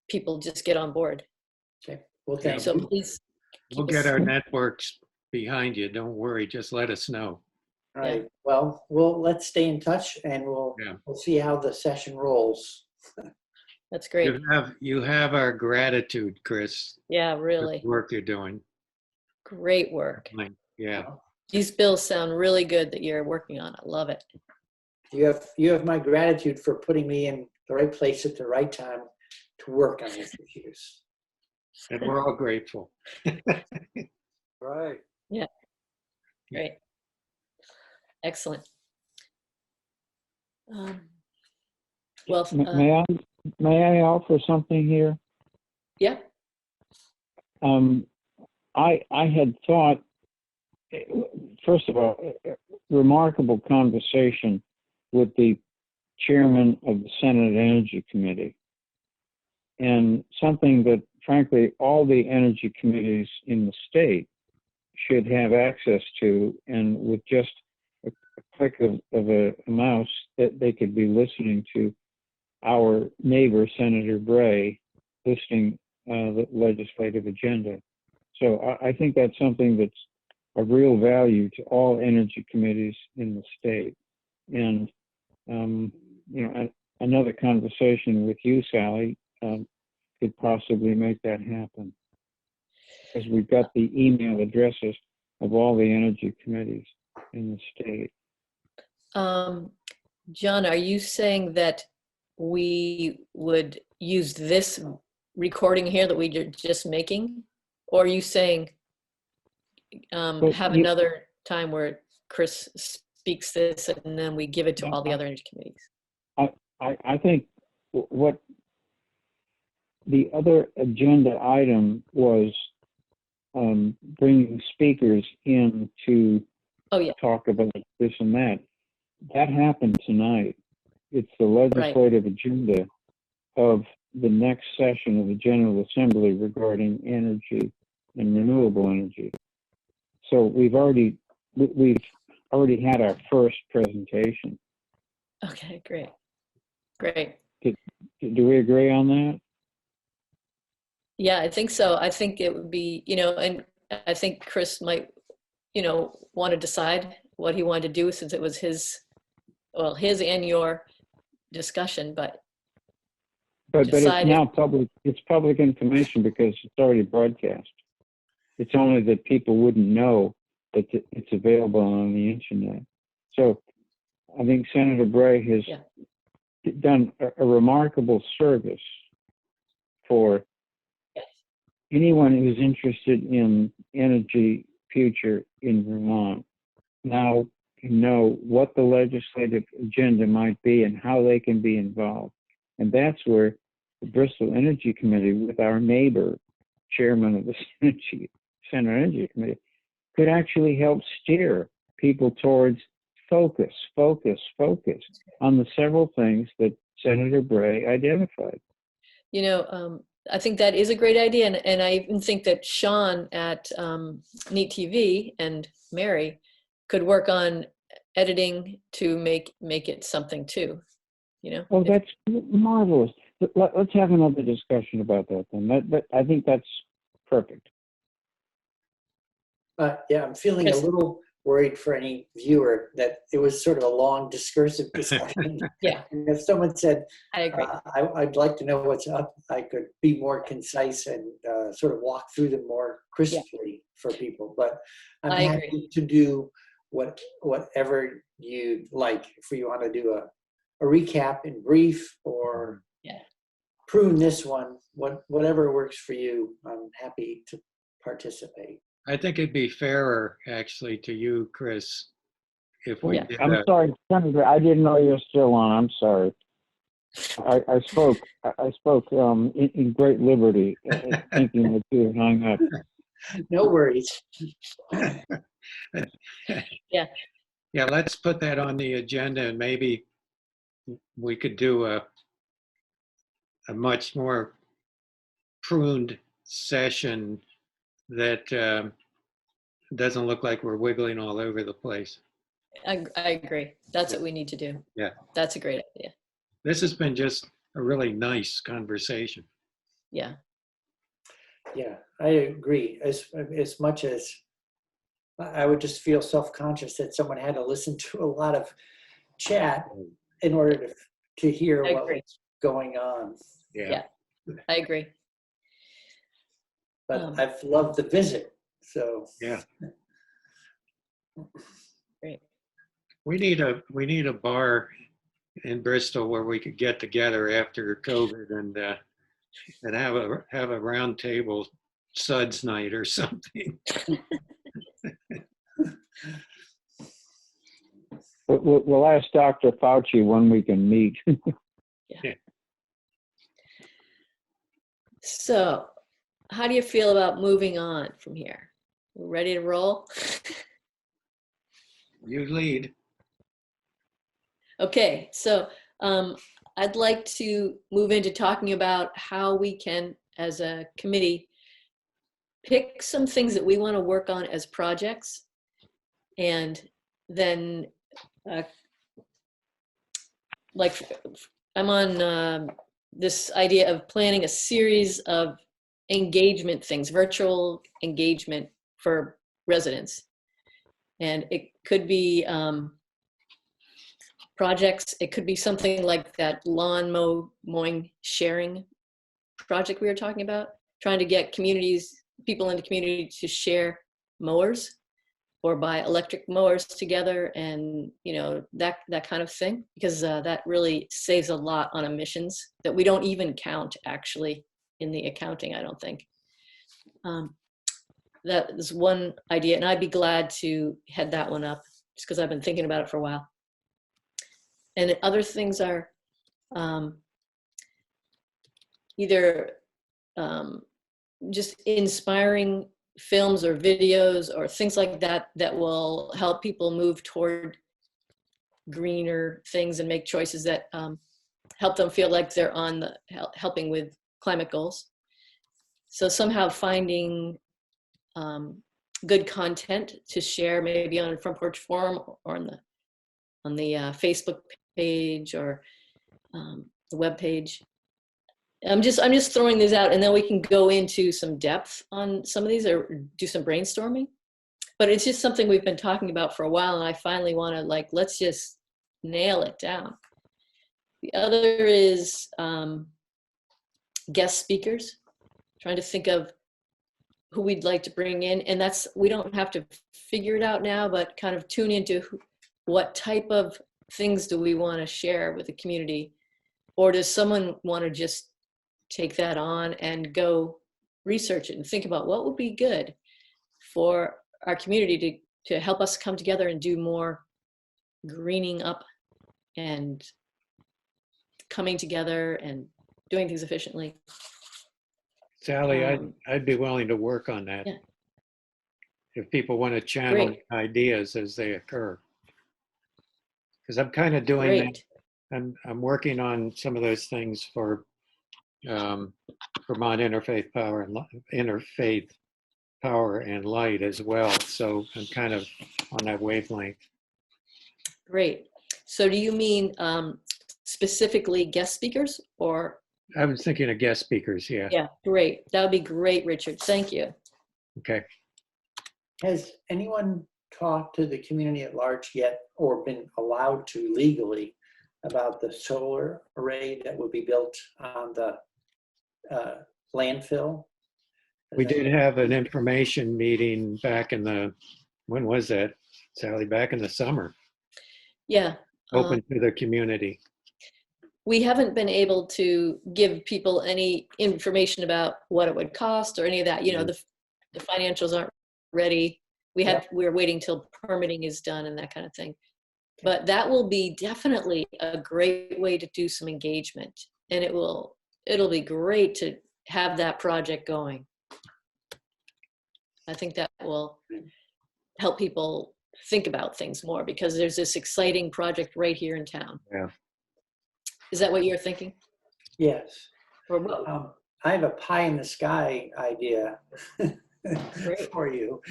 people just get on board. Okay. Well, thank So you. please. We'll get our networks behind you. Don't worry. Just let us know. All right. Well, let's stay in touch, and we'll see how the session rolls. That's great. You have our gratitude, Chris. Yeah, For really. the work you're doing. Great work. Yeah. These bills sound really good that you're working on. I love it. You have my gratitude for putting me in the right place at the right time to work on these issues. And we're all grateful. Right. Yeah. Great. Excellent. Well, May I offer something here? yeah. I had thought, first of all, remarkable conversation with the chairman of the Senate Energy Committee, and something that, frankly, all the energy committees in the state should have access to, and with just a click of a mouse, that they could be listening to our neighbor, Senator Bray, listing the legislative agenda. So I think that's something that's of real value to all energy committees in the state. And, another conversation with you, Sally, could possibly make that happen. Because we've got the email addresses of all the energy committees in the state. John, are you saying that we would use this recording here that we're just making? Or are you saying have another time where Chris speaks this and then we give it to all the other energy committees? I think what the other agenda item was bringing speakers in to talk about this and that. That happened tonight. It's the legislative agenda of the next session of the General Assembly regarding energy and renewable energy. So we've already had our first presentation. Okay, great. Great. Do we agree on that? Yeah, I think so. I think it would be, and I think Chris might, want to decide what he wanted to do since it was his and your discussion, but it's now public. It's public information because it's already broadcast. It's only that people wouldn't know that it's available on the internet. So I think Senator Bray has done a remarkable service for anyone who's interested in energy future in Vermont. Now know what the legislative agenda might be and how they can be involved. And that's where the Bristol Energy Committee, with our neighbor, chairman of the Senate Energy Committee, could actually help steer people towards focus on the several things that Senator Bray identified. I think that is a great idea. And I even think that Sean at Neat TV and Mary could work on editing to make it something too, Oh, that's marvelous. Let's have another discussion about that then. I think that's perfect. I'm feeling a little worried for any viewer that it was sort of a long discursive discussion. Yeah. And if someone said, I agree. I'd like to know what's up, I could be more concise and sort of walk through them more crisply for people. But I'm happy to do whatever you'd like. If you want to do a recap in brief or prune this one, whatever works for you, I'm happy to participate. I think it'd be fairer, actually, to you, Chris, if we did I'm sorry, Senator, I didn't know you were still on. I'm sorry. I spoke in great liberty, thinking that you hung up. No worries. Yeah, let's put that on the agenda, and maybe we could do a much more pruned session that doesn't look like we're wiggling all over the place. I agree. That's what we need to do. Yeah. That's a great idea. This has been just a really nice conversation. Yeah. Yeah, I agree. As much as I would just feel self-conscious that someone had to listen to a lot of chat in order to hear what was going on. Yeah, I agree. But I've loved the visit, so. Yeah. Great. We need a bar in Bristol where we could get together after COVID and have a round table suds night or something. We'll ask Dr. Fauci when we can meet. Yeah. So, how do you feel about moving on from here? We're ready to roll? You lead. Okay, so I'd like to move into talking about how we can, as a committee, pick some things that we want to work on as projects, and then like I'm on this idea of planning a series of engagement things, virtual engagement for residents. And it could be projects. It could be something like that lawn mowing sharing project we were talking about, trying to get people in the community to share mowers or buy electric mowers together, and that kind of thing, because that really saves a lot on emissions that we don't even count actually in the accounting, I don't think. That is one idea, and I'd be glad to head that one up just because I've been thinking about it for a while. And other things are either just inspiring films or videos or things like that that will help people move toward greener things and make choices that help them feel like they're helping with climate goals. So somehow finding good content to share, maybe on Front Porch Forum or on the Facebook page or the web page. I'm just throwing these out, and then we can go into some depth on some of these or do some brainstorming. But it's just something we've been talking about for a while, and I finally want to let's just nail it down. The other is guest speakers, trying to think of who we'd like to bring in, and we don't have to figure it out now, but kind of tune into what type of things do we want to share with the community, or does someone want to just take that on and go research it and think about what would be good for our community to help us come together and do more greening up and coming together and doing things efficiently. Sally, I'd be willing to work on that. Yeah. If people want to channel ideas as they occur. Because I'm kind of doing that. I'm working on some of those things for Vermont Interfaith Power and Light as well. So I'm kind of on that wavelength. Great. So do you mean specifically guest speakers, or? I was thinking of guest speakers, yeah. Yeah, great. That would be great, Richard. Thank you. Okay. Has anyone talked to the community at large yet, or been allowed to legally, about the solar array that would be built on the landfill? We did have an information meeting back in when was that, Sally? Back in the summer. Yeah. Open to the community. We haven't been able to give people any information about what it would cost or any of that. The financials aren't ready. We're waiting till permitting is done and that kind of thing. But that will be definitely a great way to do some engagement, and it'll be great to have that project going. I think that will help people think about things more, because there's this exciting project right here in town. Yeah. Is that what you're thinking? Yes. Or what? I have a pie in the sky idea for you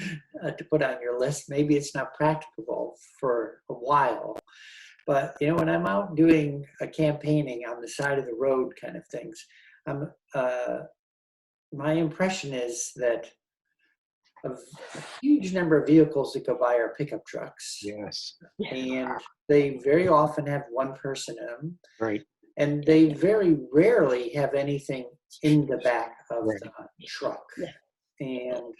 to put on your list. Maybe it's not practicable for a while, but when I'm out doing a campaigning on the side of the road kind of things, my impression is that a huge number of vehicles that go by are pickup trucks. Yes. And they very often have one person in them. Right. And they very rarely have anything in the back of the truck. Yeah. And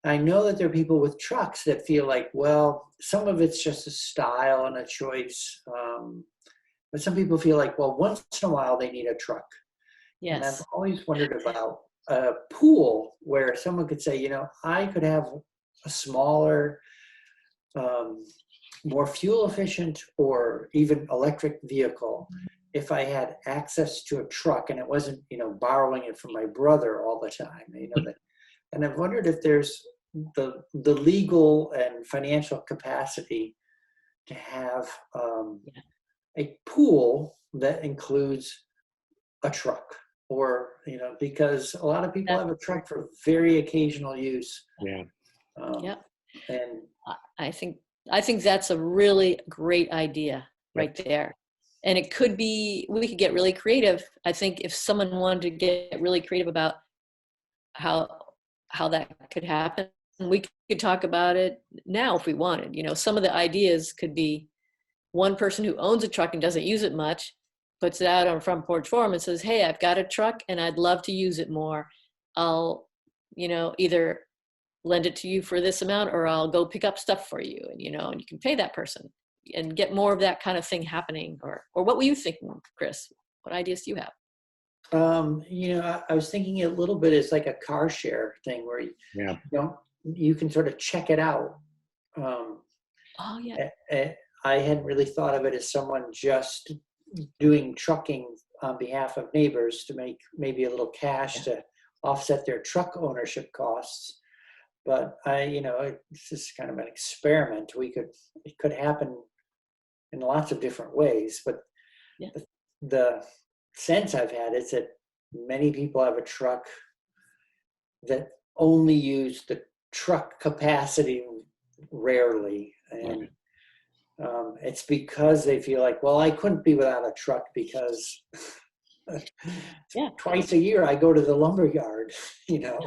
I know that there are people with trucks that feel like, well, some of it's just a style and a choice. But some people feel like, well, once in a while they need a truck. Yes. And I've always wondered about a pool where someone could say, I could have a smaller, more fuel efficient or even electric vehicle if I had access to a truck and it wasn't, borrowing it from my brother all the time. And I've wondered if there's the legal and financial capacity to have a pool that includes a truck. Or, because a lot of people have a truck for very occasional use. Yeah. And I think that's a really great idea right there. And it could be, we could get really creative. I think if someone wanted to get really creative about how that could happen. And we could talk about it now if we wanted. You know, some of the ideas could be one person who owns a truck and doesn't use it much puts it out on front porch forum and says, hey, I've got a truck and I'd love to use it more. I'll, you know, either lend it to you for this amount or I'll go pick up stuff for you, and, you know, and you can pay that person and get more of that kind of thing happening. Or what were you thinking, Chris? What ideas do you have? You know, I was thinking a little bit as like a car share thing where you can sort of check it out. Oh yeah. I hadn't really thought of it as someone just doing trucking on behalf of neighbors to make maybe a little cash to offset their truck ownership costs. But you know, it's just kind of an experiment. It could happen in lots of different ways. But the sense I've had is that many people have a truck that only use the truck capacity rarely. And it's because they feel like, well, I couldn't be without a truck because twice a year I go to the lumber yard, you know,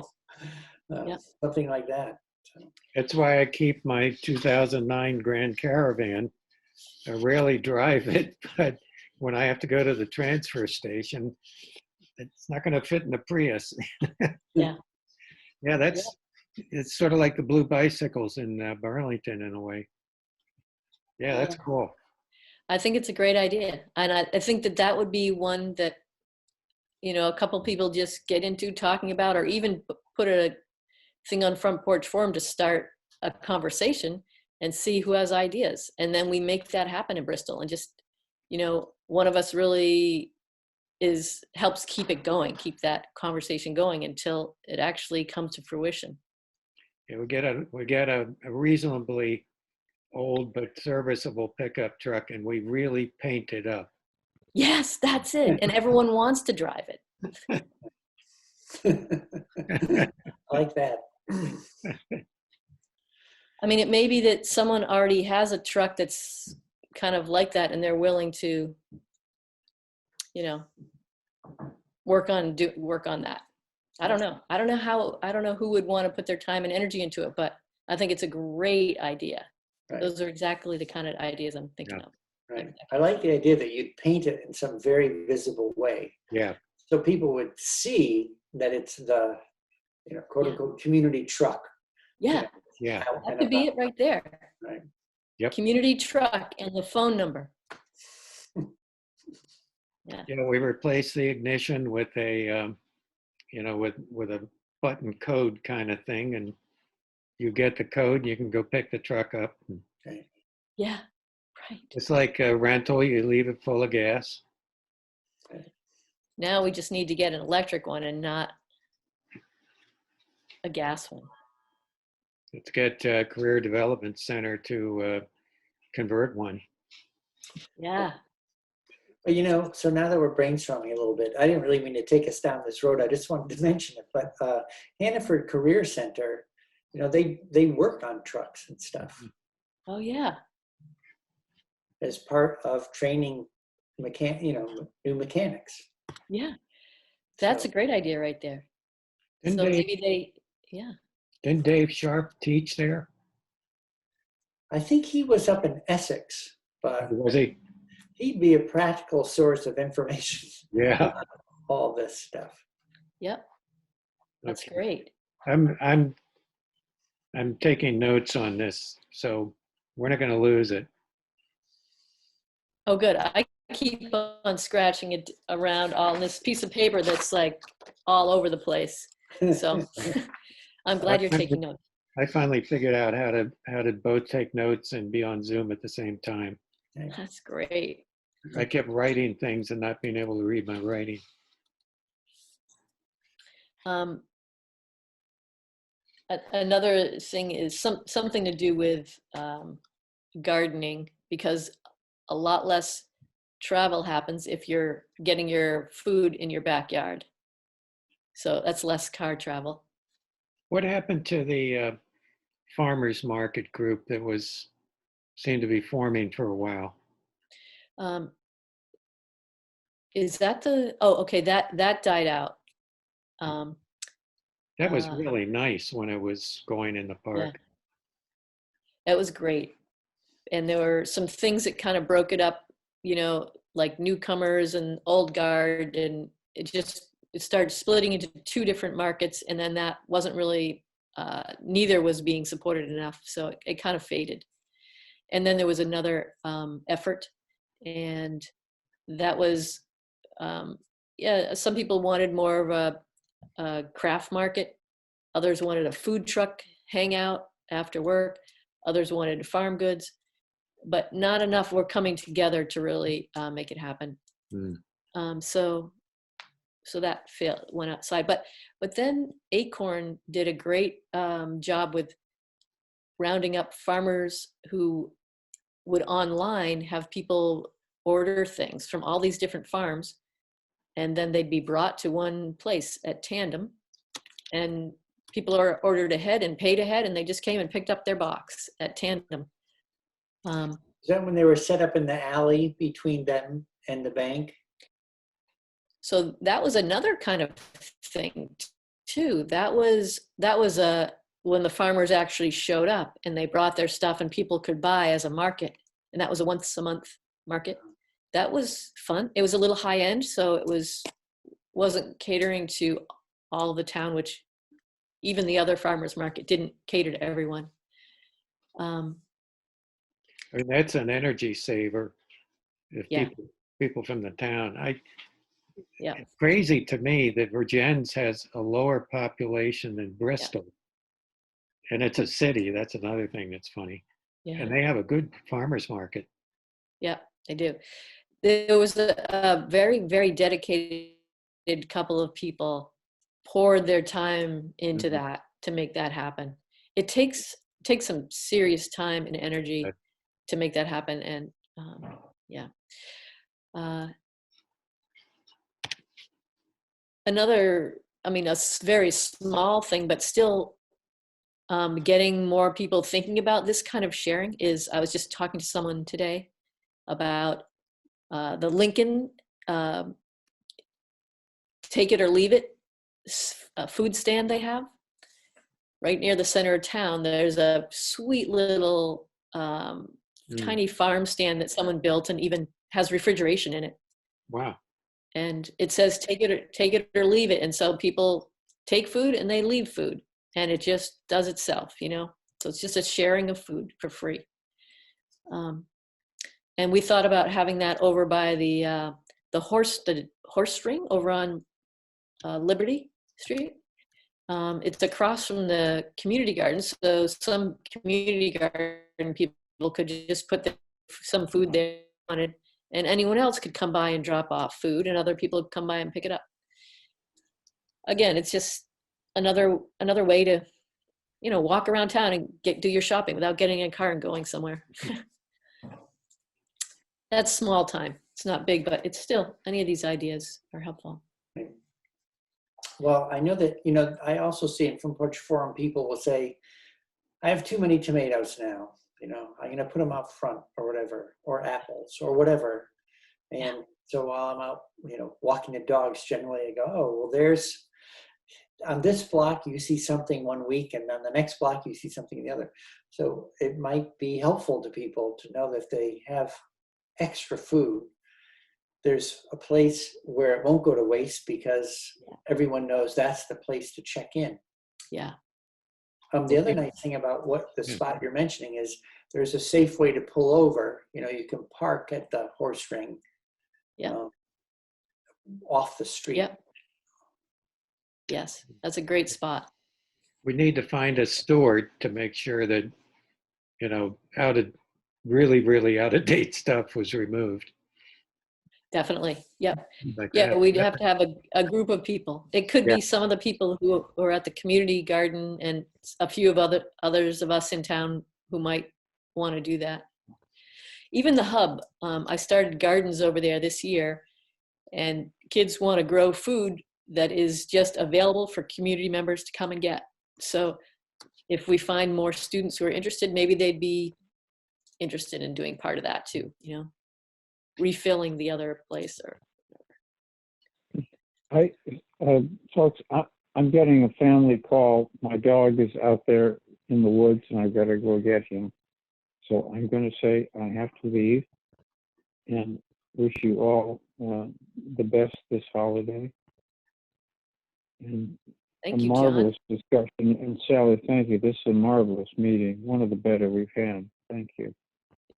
something like that. So. That's why I keep my 2009 Grand Caravan. I rarely drive it, but when I have to go to the transfer station, it's not going to fit in the Prius. Yeah. It's sort of like the blue bicycles in Burlington in a way. Yeah, that's cool. I think it's a great idea. And I think that would be one that, you know, a couple people just get into talking about, or even put a thing on front porch forum to start a conversation and see who has ideas. And then we make that happen in Bristol, and just, you know, one of us really helps keep it going, keep that conversation going until it actually comes to fruition. Yeah, we get a reasonably old but serviceable pickup truck, and we really paint it up. Yes, that's it. And everyone wants to drive it. I like that. I mean, it may be that someone already has a truck that's kind of like that, and they're willing to, you know, work on that. I don't know. I don't know who would want to put their time and energy into it, but I think it's a great idea. Right. Those are exactly the kind of ideas I'm thinking of. Right. Exactly. I like the idea that you'd paint it in some very visible way. Yeah. So people would see that it's the, you know, quote unquote community truck. Yeah. Yeah. That could be it right there. Right. Yep. Community truck and the phone number. Yeah. You know, we replace the ignition with a, you know, with a button code kind of thing, and you get the code, you can go pick the truck up. Okay. Yeah. Right. It's like a rental, you leave it full of gas. Now we just need to get an electric one and not a gas one. Let's get Career Development Center to convert one. Yeah. But, you know, so now that we're brainstorming a little bit, I didn't really mean to take us down this road. I just wanted to mention it. But Hannaford Career Center, you know, they work on trucks and stuff. Oh, yeah. As part of training new mechanics. Yeah. That's a great idea right there. Didn't Dave Sharp teach there? I think he was up in Essex, but was he? He'd be a practical source of information. Yeah. All this stuff. Yep. That's okay. Great. I'm taking notes on this, so we're not going to lose it. Oh, good. I keep on scratching it around on this piece of paper that's like all over the place. So I'm glad you're taking notes. I finally figured out how to both take notes and be on Zoom at the same time. That's great. I kept writing things and not being able to read my writing. Another thing is something to do with gardening, because a lot less travel happens if you're getting your food in your backyard. So that's less car travel. What happened to the farmers market group that seemed to be forming for a while? Is that okay, that died out. That was Uh, really nice when it was going in the park. It was great. And there were some things that kind of broke it up, you know, like newcomers and old guard, and it started splitting into two different markets, and then that wasn't really, neither was being supported enough, so it kind of faded. And then there was another effort, and that was, yeah, some people wanted more of a craft market, others wanted a food truck hangout after work, others wanted farm goods, but not enough were coming together to really make it happen. Mm. So that went outside. But then Acorn did a great job with rounding up farmers who would online have people order things from all these different farms, and then they'd be brought to one place at Tandem, and people are ordered ahead and paid ahead, and they just came and picked up their box at Tandem. Is that when they were set up in the alley between them and the bank? So that was another kind of thing too. That was when the farmers actually showed up and they brought their stuff and people could buy as a market. And that was a once a month market. That was fun. It was a little high end, so it wasn't catering to all of the town, which even the other farmers market didn't cater to everyone. I mean, that's an energy saver. If Yeah. people from the town, Yeah. it's crazy to me that Virgins has a lower population than Bristol, and it's a city. That's another thing that's funny. Yeah. And they have a good farmers market. Yeah, they do. There was a very, very dedicated couple of people poured their time into that to make that happen. It takes some serious time and energy to make that happen. And yeah. Another, I mean, very small thing, but still getting more people thinking about this kind of sharing is, I was just talking to someone today about the Lincoln take it or leave it food stand they have right near the center of town. There's a sweet little tiny farm stand that someone built and even has refrigeration in it. Wow. And it says take it or leave it. And so people take food and they leave food, and it just does itself, you know? So it's just a sharing of food for free. And we thought about having that over by the horse ring over on Liberty Street. It's across from the community garden, so some community garden people could just put some food they wanted, and anyone else could come by and drop off food, and other people would come by and pick it up. Again, it's just another way to, you know, walk around town and do your shopping without getting in a car and going somewhere. That's small time. It's not big, but it's still, any of these ideas are helpful. Well, I know that, you know, I also see in Front Porch Forum, people will say, I have too many tomatoes now, you know, I'm going to put them out front or whatever, or apples or whatever. And so while I'm out, you know, walking the dogs, generally I go, oh, well, there's, on this block, you see something one week, and on the next block, you see something the other. So it might be helpful to people to know that if they have extra food, there's a place where it won't go to waste, because everyone knows that's the place to check in. Yeah. The other nice thing about what the spot you're mentioning is there's a safe way to pull over. You know, you can park at the horse ring, off the street. Yep. Yes, that's a great spot. We need to find a steward to make sure that, you know, really out of date stuff was removed. Definitely. Yep. Like Yeah, that. we'd have to have a group of people. It could be some of the people who are at the community garden, and a few of others of us in town who might want to do that. Even the hub, I started gardens over there this year, and kids want to grow food that is just available for community members to come and get. So if we find more students who are interested, maybe they'd be interested in doing part of that too, you know, refilling the other place. Or Folks, I'm getting a family call. My dog is out there in the woods and I've got to go get him. So I'm going to say I have to leave and wish you all the best this holiday. And Thank a you, marvelous John. discussion. And Sally, thank you. This is a marvelous meeting. One of the better we've had. Thank you.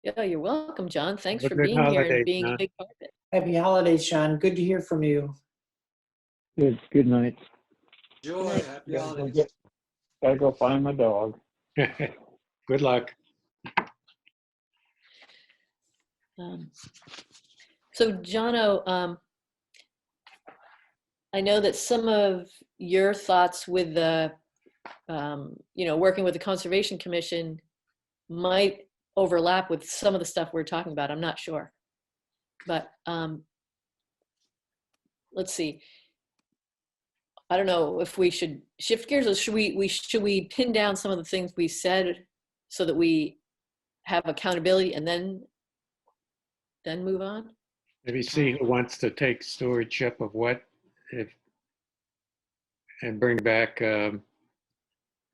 Yeah, you're welcome, John. Thanks Have a for good being here holiday, and being a John. big part of it. Happy holidays, Sean. Good to hear from you. Good night. Joy, Night. happy Gotta go holidays. gotta go find my dog. Good luck. So, Jono, I know that some of your thoughts with the, working with the Conservation Commission might overlap with some of the stuff we're talking about. I'm not sure. But let's see. I don't know if we should shift gears or should we pin down some of the things we said so that we have accountability and then move on? Maybe see who wants to take stewardship of what, and bring back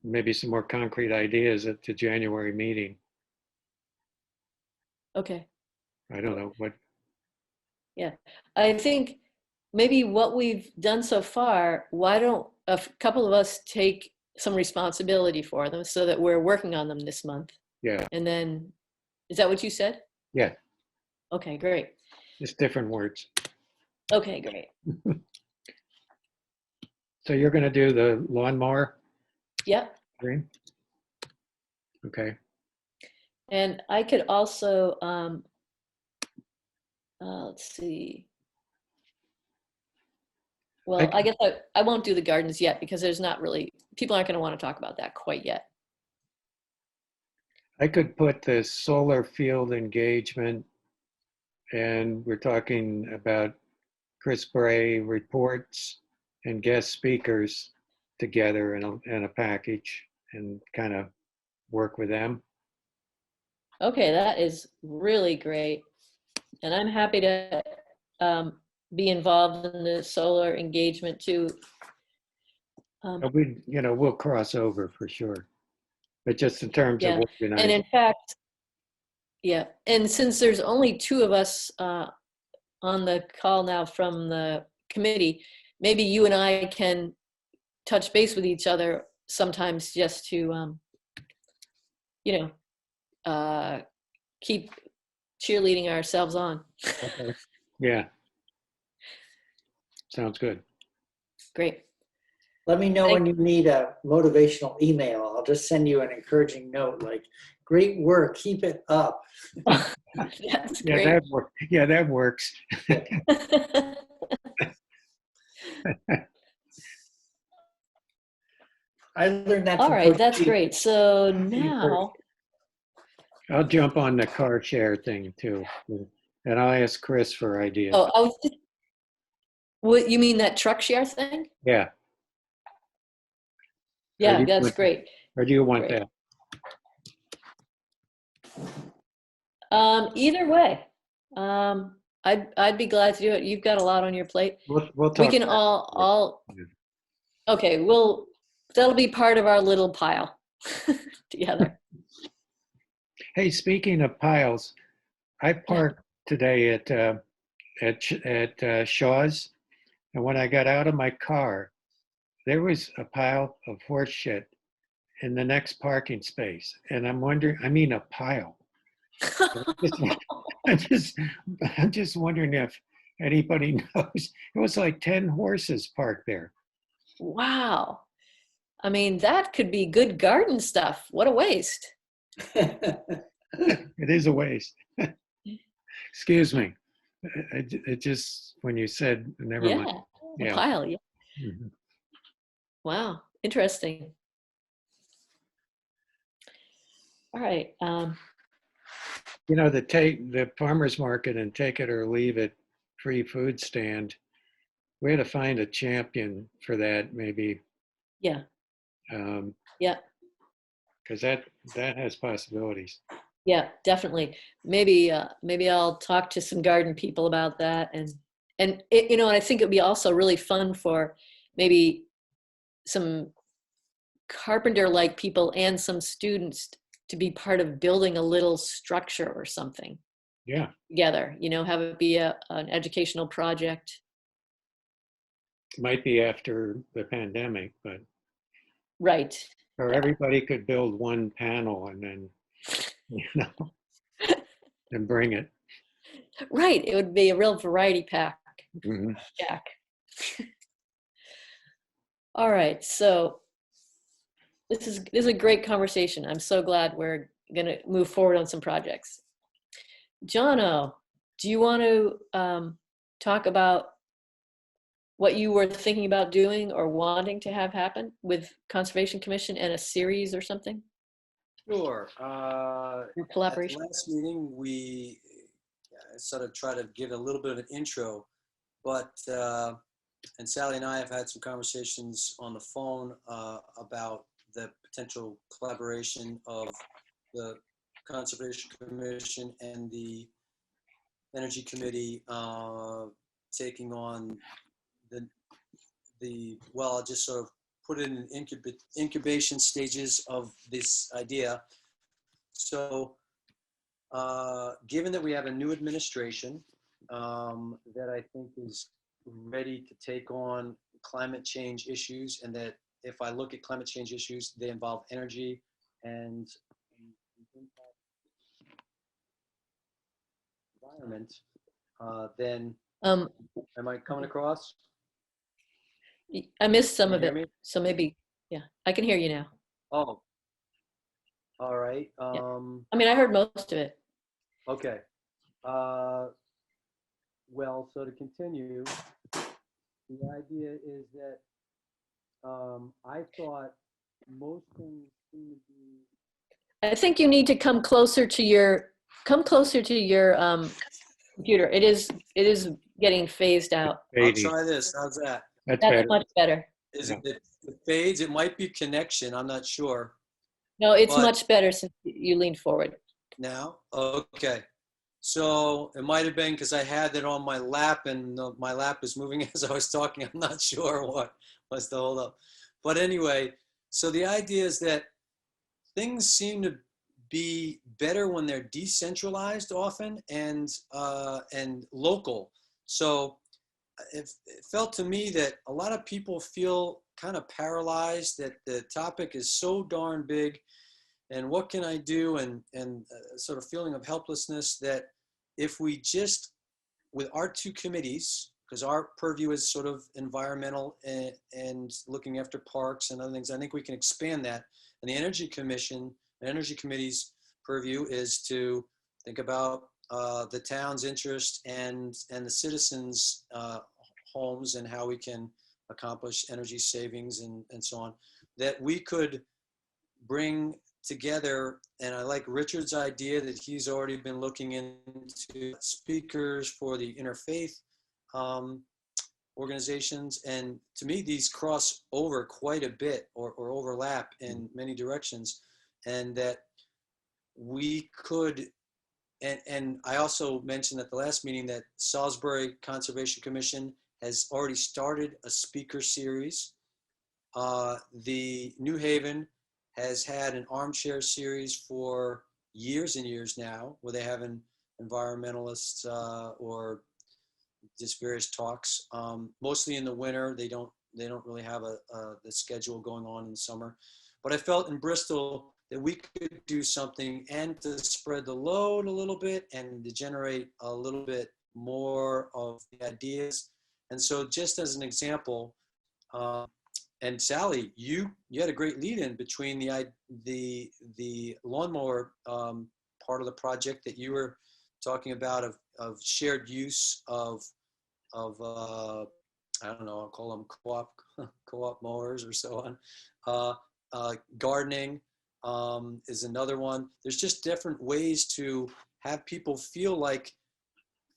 maybe some more concrete ideas at the January meeting. Okay. I don't know what. Yeah, I think maybe what we've done so far, why don't a couple of us take some responsibility for them so that we're working on them this month? Yeah. And then, is that what you said? Yeah. Okay, great. Just different words. Okay, great. So you're going to do the lawnmower? Yep. Green? Okay. And I could also, let's see. Well, I guess I won't do the gardens yet because there's not really, people aren't going to want to talk about that quite yet. I could put the solar field engagement, and we're talking about Chris Bray reports and guest speakers together in a package and kind of work with them. Okay, that is really great. And I'm happy to be involved in the solar engagement too. We'll cross over for sure. But just in terms of organizing. And in fact, yeah, and since there's only two of us on the call now from the committee, maybe you and I can touch base with each other sometimes just to, keep cheerleading ourselves on. Okay. Yeah. Sounds good. Great. Let me know when you need a motivational email. I'll just send you an encouraging note like, great work, keep it up. That's great. That works. I learned that. All right, that's great. So now, I'll jump on the car share thing too. And I'll ask Chris for ideas. oh, what you mean that truck share thing? Yeah. Yeah, that's great. Or do you want that? Either way, I'd be glad to do it. You've got a lot on your plate. We'll talk. We can all. Okay, that'll be part of our little pile together. Hey, speaking of piles, I parked today at Shaw's, and when I got out of my car, there was a pile of horse shit in the next parking space, and I'm wondering. I mean, a pile. I'm just wondering if anybody knows. It was like 10 horses parked there. Wow. I mean, that could be good garden stuff. What a waste. It is a waste. Excuse me. It just, when you said, never mind. A pile, yeah. Mm-hmm. Wow, interesting. All right. The farmer's market and take it or leave it free food stand, we had to find a champion for that maybe. Yeah. Yeah. Because that has possibilities. Yeah, definitely. Maybe I'll talk to some garden people about that, and I think it'd be also really fun for maybe some carpenter-like people and some students to be part of building a little structure or something Yeah, together, you know, have it be an educational project. might be after the pandemic, but Right. or Yeah. everybody could build one panel and then, you know, and bring it. Right. It would be a real variety pack. Mhm. Jack. All right. So this is a great conversation. I'm so glad we're going to move forward on some projects. Jono, do you want to talk about what you were thinking about doing or wanting to have happen with Conservation Commission and a series or something? Sure. Or At the collaboration? last meeting, we sort of try to give a little bit of an intro, but, and Sally and I have had some conversations on the phone about the potential collaboration of the Conservation Commission and the Energy Committee taking on well, I'll just sort of put it in incubation stages of this idea. So given that we have a new administration that I think is ready to take on climate change issues, and that if I look at climate change issues, they involve energy and environment, then Um, am I coming across? I missed some Can you of hear it, me? so maybe, yeah, I can hear you now. Oh, all right. I mean, I heard most of it. Okay. Well, so to continue, the idea is that I thought most things seem to be. I think you need to come closer to your computer. It is getting phased out. I'll Fading. try this. How's that? That's That's better. much better. Is Yeah. it fades? It might be connection. I'm not sure. No, it's But- much better since you leaned forward. Now, okay. So it might have been because I had it on my lap and my lap was moving as I was talking. I'm not sure what was the hold up. But anyway, so the idea is that things seem to be better when they're decentralized often and local. So it felt to me that a lot of people feel kind of paralyzed, that the topic is so darn big and what can I do, and sort of feeling of helplessness, that if we just, with our two committees, because our purview is sort of environmental and looking after parks and other things, I think we can expand that. And the Energy Commission, the Energy Committee's purview is to think about the town's interest and the citizens' homes and how we can accomplish energy savings and so on, that we could bring together. And I like Richard's idea that he's already been looking into speakers for the interfaith organizations. And to me, these cross over quite a bit or overlap in many directions. And that we could, and I also mentioned at the last meeting that Salisbury Conservation Commission has already started a speaker series. The New Haven has had an armchair series for years and years now, where they have an environmentalists or just various talks. Mostly in the winter, they don't really have the schedule going on in the summer. But I felt in Bristol that we could do something and to spread the load a little bit and to generate a little bit more of the ideas. And so, just as an example. And Sally, you had a great lead-in between the lawnmower part of the project that you were talking about of shared use of I don't know, I'll call them co-op mowers or so on. Gardening is another one. There's just different ways to have people feel like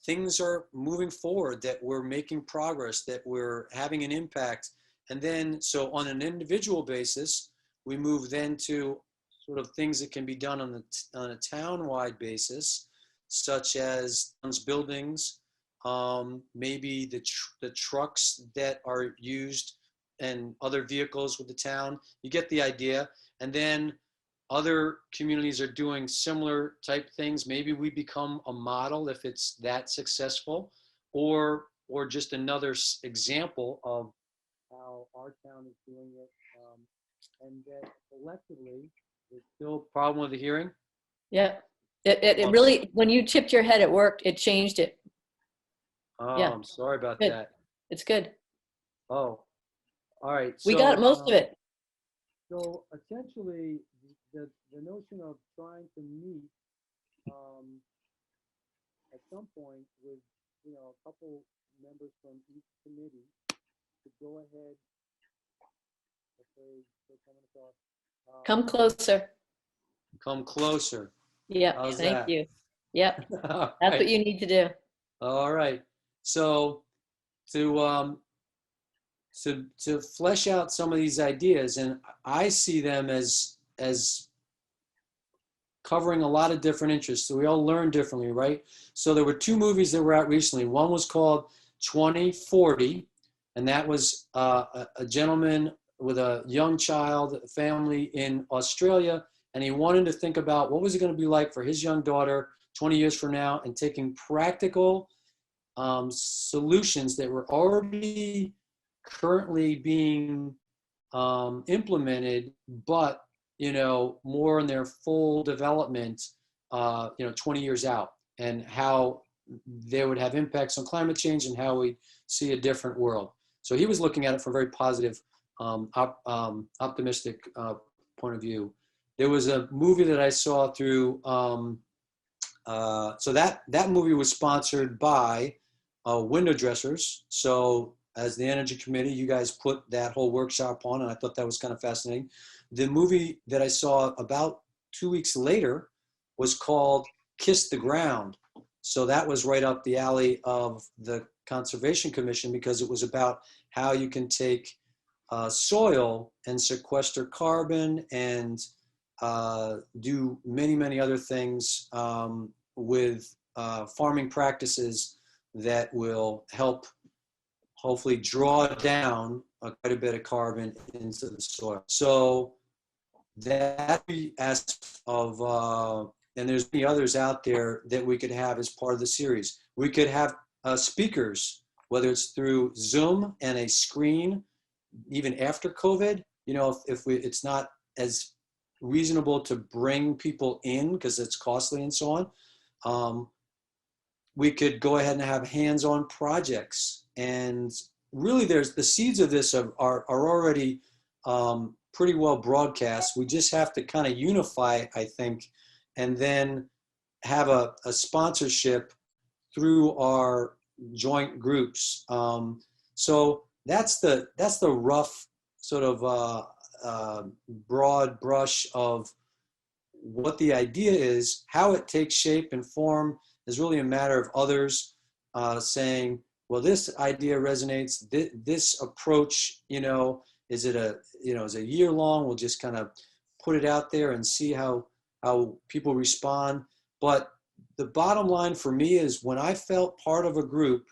things are moving forward, that we're making progress, that we're having an impact. And then, so on an individual basis, we move then to sort of things that can be done on a town-wide basis, such as buildings, maybe the trucks that are used and other vehicles with the town. You get the idea. And then other communities are doing similar type things. Maybe we become a model if it's that successful, or just another example of how our town is doing it. And that collectively, there's still a problem with the hearing. Yeah. It really, when you tipped your head, it worked. It changed it. Oh, Yeah. I'm sorry about Good. that. It's good. Oh, all right. We got most of it. So essentially, the notion of trying to meet at some point with, a couple members from each committee to go ahead. Okay, so coming across, Come closer. come closer. Yeah. How's Thank that? you. Yep. All That's right. what you need to do. All right. So to flesh out some of these ideas, and I see them as covering a lot of different interests. So we all learn differently, right? So there were two movies that were out recently. One was called 2040, and that was a gentleman with a young child, a family in Australia, and he wanted to think about what was it going to be like for his young daughter 20 years from now, and taking practical solutions that were already currently being implemented, but more in their full development 20 years out, and how they would have impacts on climate change and how we see a different world. So he was looking at it from a very positive, optimistic point of view. There was a movie that I saw through, so that movie was sponsored by window dressers. So as the Energy Committee, you guys put that whole workshop on, and I thought that was kind of fascinating. The movie that I saw about 2 weeks later was called Kiss the Ground. So that was right up the alley of the Conservation Commission, because it was about how you can take soil and sequester carbon and do many, many other things with farming practices that will help hopefully draw down quite a bit of carbon into the soil. So that aspect of, and there's many others out there that we could have as part of the series. We could have speakers, whether it's through Zoom and a screen, even after COVID, if it's not as reasonable to bring people in because it's costly and so on. We could go ahead and have hands-on projects, and really there's the seeds of this are already pretty well broadcast. We just have to kind of unify, I think, and then have a sponsorship through our joint groups. So that's the rough sort of broad brush of what the idea is. How it takes shape and form is really a matter of others saying, well, this idea resonates. This approach, is it is a year long? We'll just kind of put it out there and see how people respond. But the bottom line for me is, when I felt part of a group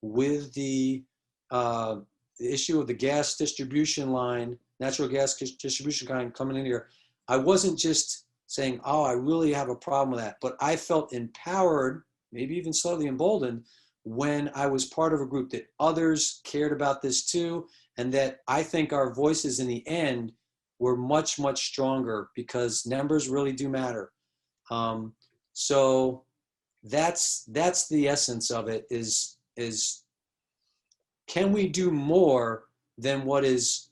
with the issue of the gas distribution line, natural gas distribution line coming in here, I wasn't just saying, oh, I really have a problem with that, but I felt empowered, maybe even slightly emboldened, when I was part of a group that others cared about this too, and that I think our voices in the end were much, much stronger, because numbers really do matter. So that's the essence of it, is can we do more than what is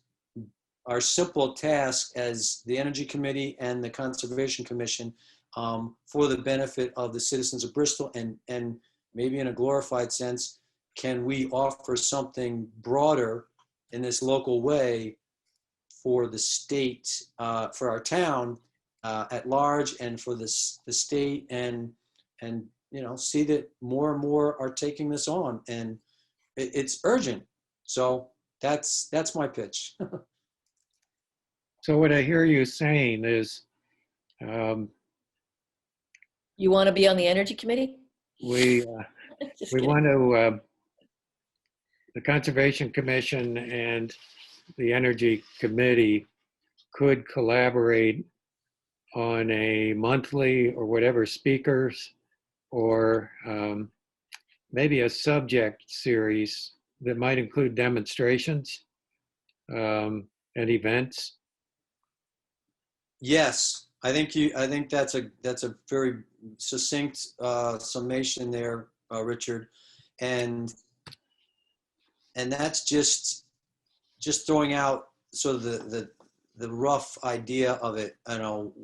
our simple task as the Energy Committee and the Conservation Commission for the benefit of the citizens of Bristol, and maybe in a glorified sense, can we offer something broader in this local way for the state, for our town at large, and for the state, and see that more and more are taking this on, and it's urgent. So that's my pitch. So what I hear you saying is You want to be on the Energy Committee? we Just we kidding. want to, the Conservation Commission and the Energy Committee could collaborate on a monthly or whatever speakers, or maybe a subject series that might include demonstrations and events. Yes, I think that's a very succinct summation there, Richard, and that's just throwing out sort of the rough idea of it. I know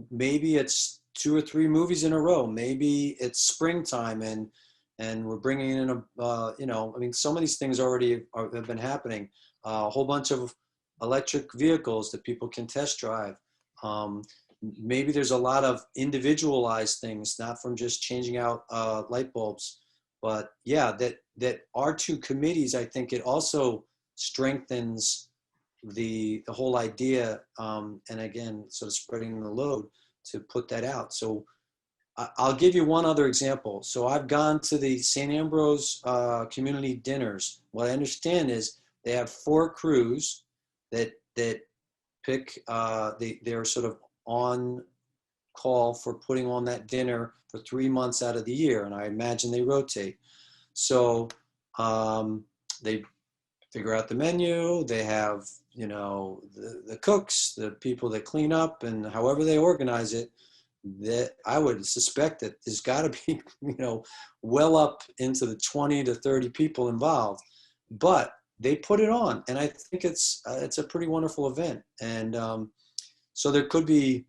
maybe it's 2 or 3 movies in a row. Maybe it's springtime and we're bringing in a I mean, some of these things already have been happening. A whole bunch of electric vehicles that people can test drive. Maybe there's a lot of individualized things, not from just changing out light bulbs, but yeah, that our 2 committees, I think it also strengthens the whole idea, and again, sort of spreading the load to put that out. So I'll give you one other example. So I've gone to the St. Ambrose community dinners. What I understand is they have 4 crews that pick, they're sort of on call for putting on that dinner for 3 months out of the year, and I imagine they rotate. So they figure out the menu, they have, the cooks, the people that clean up, and however they organize it, that I would suspect that there's got to be, well up into the 20 to 30 people involved, but they put it on, and I think it's a pretty wonderful event. And so there could be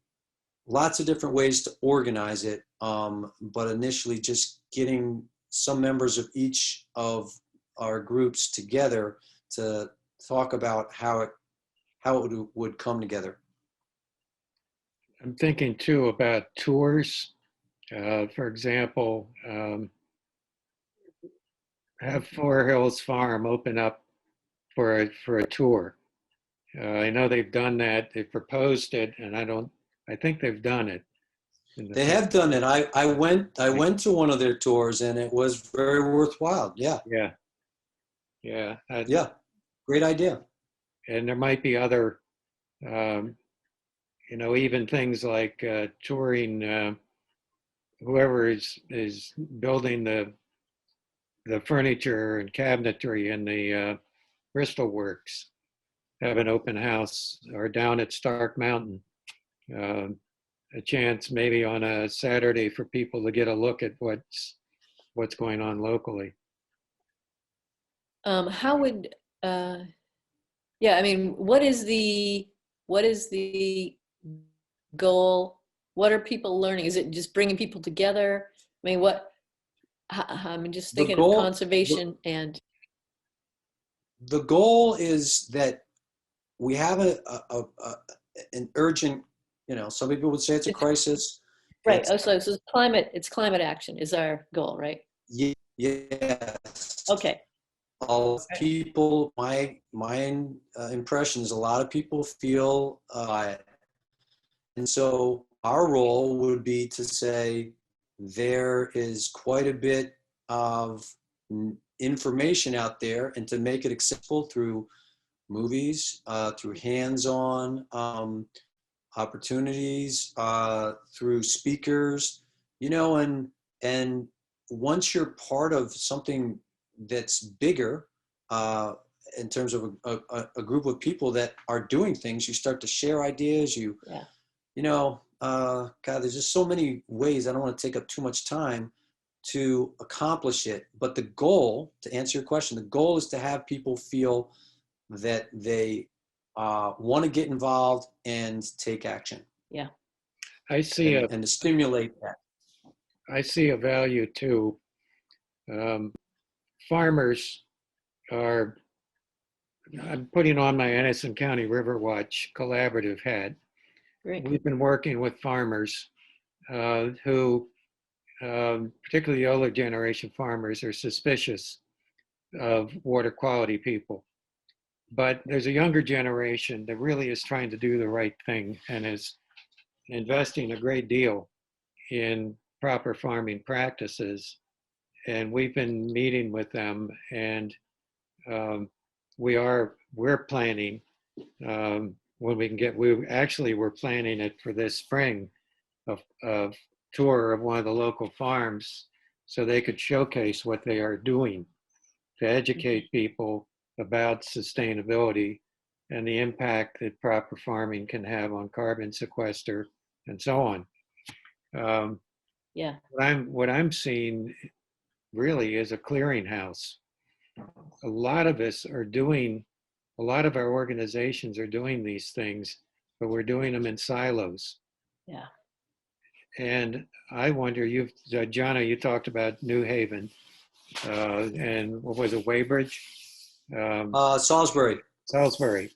lots of different ways to organize it, but initially just getting some members of each of our groups together to talk about how it would come together. I'm thinking too about tours. For example, have Four Hills Farm open up for a tour. I know they've done that. They proposed it, and I think they've done it. They have done it. I went to one of their tours, and it was very worthwhile. Yeah. Yeah. Yeah. Yeah. Great idea. And there might be other, even things like touring whoever is building the furniture and cabinetry in the Bristol Works, have an open house, or down at Stark Mountain. A chance maybe on a Saturday for people to get a look at what's going on locally. How would, yeah, I mean, what is the goal? What are people learning? Is it just bringing people together? I mean, I'm just thinking of conservation and. The goal is that we have an urgent, some people would say it's a crisis. Right. So it's climate action is our goal, right? Yes. Okay. All people, my impression is a lot of people feel, and so our role would be to say there is quite a bit of information out there, and to make it accessible through movies, through hands-on opportunities, through speakers, and once you're part of something that's bigger, in terms of a group of people that are doing things, you start to share ideas. God, there's just so many ways. I don't want to take up too much time to accomplish it. But the goal, to answer your question, the goal is to have people feel that they want to get involved and take action. Yeah. I see and to stimulate that. I see a value too. Farmers are, I'm putting on my Edison County River Watch collaborative hat. Great. We've been working with farmers who, particularly the older generation farmers, are suspicious of water quality people. But there's a younger generation that really is trying to do the right thing and is investing a great deal in proper farming practices. And we've been meeting with them, and we're planning when we can get, we're planning it for this spring of tour of one of the local farms so they could showcase what they are doing to educate people about sustainability and the impact that proper farming can have on carbon sequester and so on. Yeah. What I'm seeing really is a clearinghouse. A lot of our organizations are doing these things, but we're doing them in silos. Yeah. And I wonder, Jonna, you talked about New Haven, and what was it, Weybridge? Salisbury. Salisbury.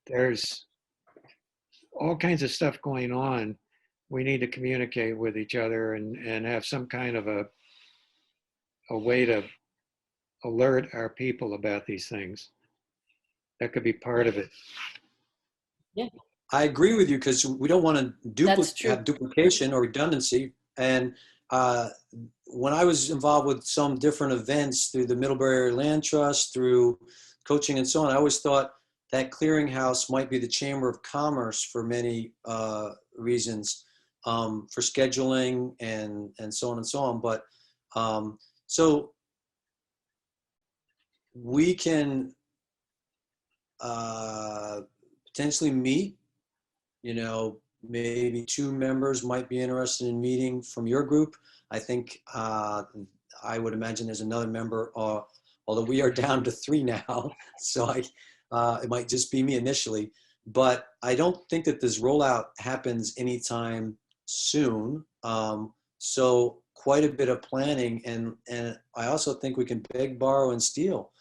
There's all kinds of stuff going on. We need to communicate with each other and have some kind of a way to alert our people about these things. That could be part of it. Yeah. I agree with you because we don't want to That's true. have duplication or redundancy. And when I was involved with some different events through the Middlebury Area Land Trust, through coaching and so on, I always thought that clearinghouse might be the Chamber of Commerce for many reasons, for scheduling and so on and so on. But so we can potentially meet, maybe 2 members might be interested in meeting from your group. I think I would imagine there's another member, although we are down to 3 now, so it might just be me initially. But I don't think that this rollout happens anytime soon. So quite a bit of planning, and I also think we can beg, borrow, and steal.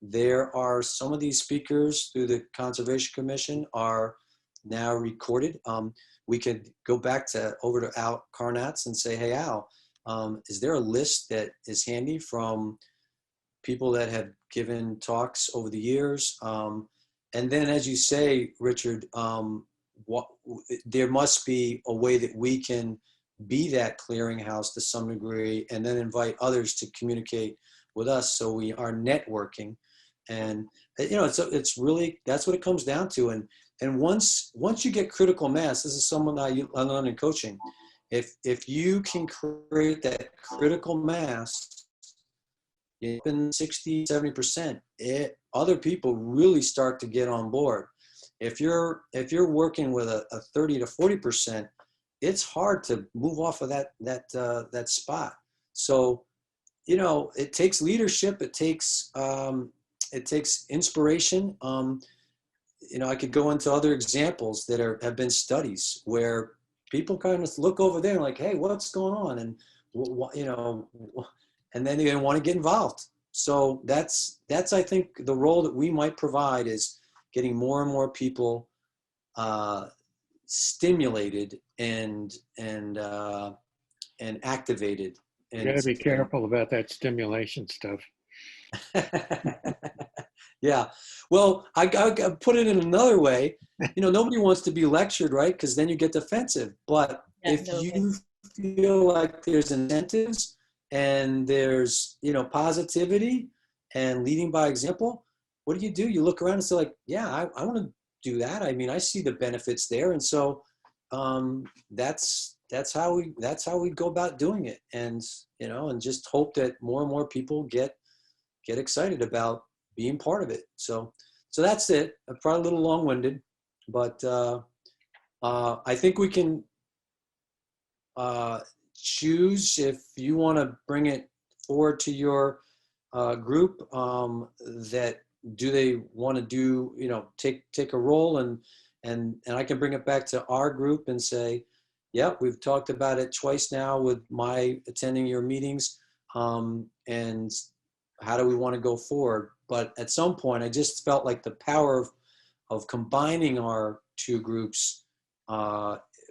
There are some of these speakers through the Conservation Commission are now recorded. We could go back over to Al Carnatz and say, hey, Al, is there a list that is handy from people that have given talks over the years? And then, as you say, Richard, there must be a way that we can be that clearinghouse to some degree, and then invite others to communicate with us, so we are networking. And it's really, that's what it comes down to. And once you get critical mass, this is someone I learned in coaching. If you can create that critical mass, in 60, 70%, other people really start to get on board. If you're working with a 30 to 40%, it's hard to move off of that spot. So, it takes leadership. It takes inspiration. I could go into other examples that have been studies where people kind of look over there and like, hey, what's going on? And, and then they're going to want to get involved. So that's, I think, the role that we might provide is getting more and more people stimulated and activated. You got to be careful about that stimulation stuff. Yeah. Well, I put it in another way. Nobody wants to be lectured, right? Because then you get defensive. But if you feel like there's incentives and there's, positivity and leading by example, what do? You look around and say like, yeah, I want to do that. I mean, I see the benefits there. And so that's how we go about doing it. And, and just hope that more and more people get excited about being part of it. So that's it. I'm probably a little long-winded, but I think we can choose if you want to bring it forward to your group, that do they want to do, take a role, and I can bring it back to our group and say, yeah, we've talked about it twice now with my attending your meetings, and how do we want to go forward? But at some point, I just felt like the power of combining our 2 groups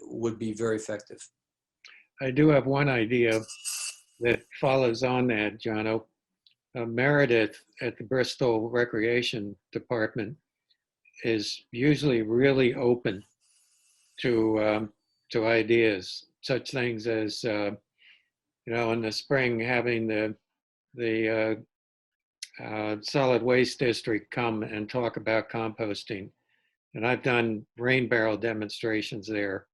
would be very effective. I do have one idea that follows on that, Jono. Meredith at the Bristol Recreation Department is usually really open to ideas, such things as in the spring having the solid waste district come and talk about composting. And I've done rain barrel demonstrations there.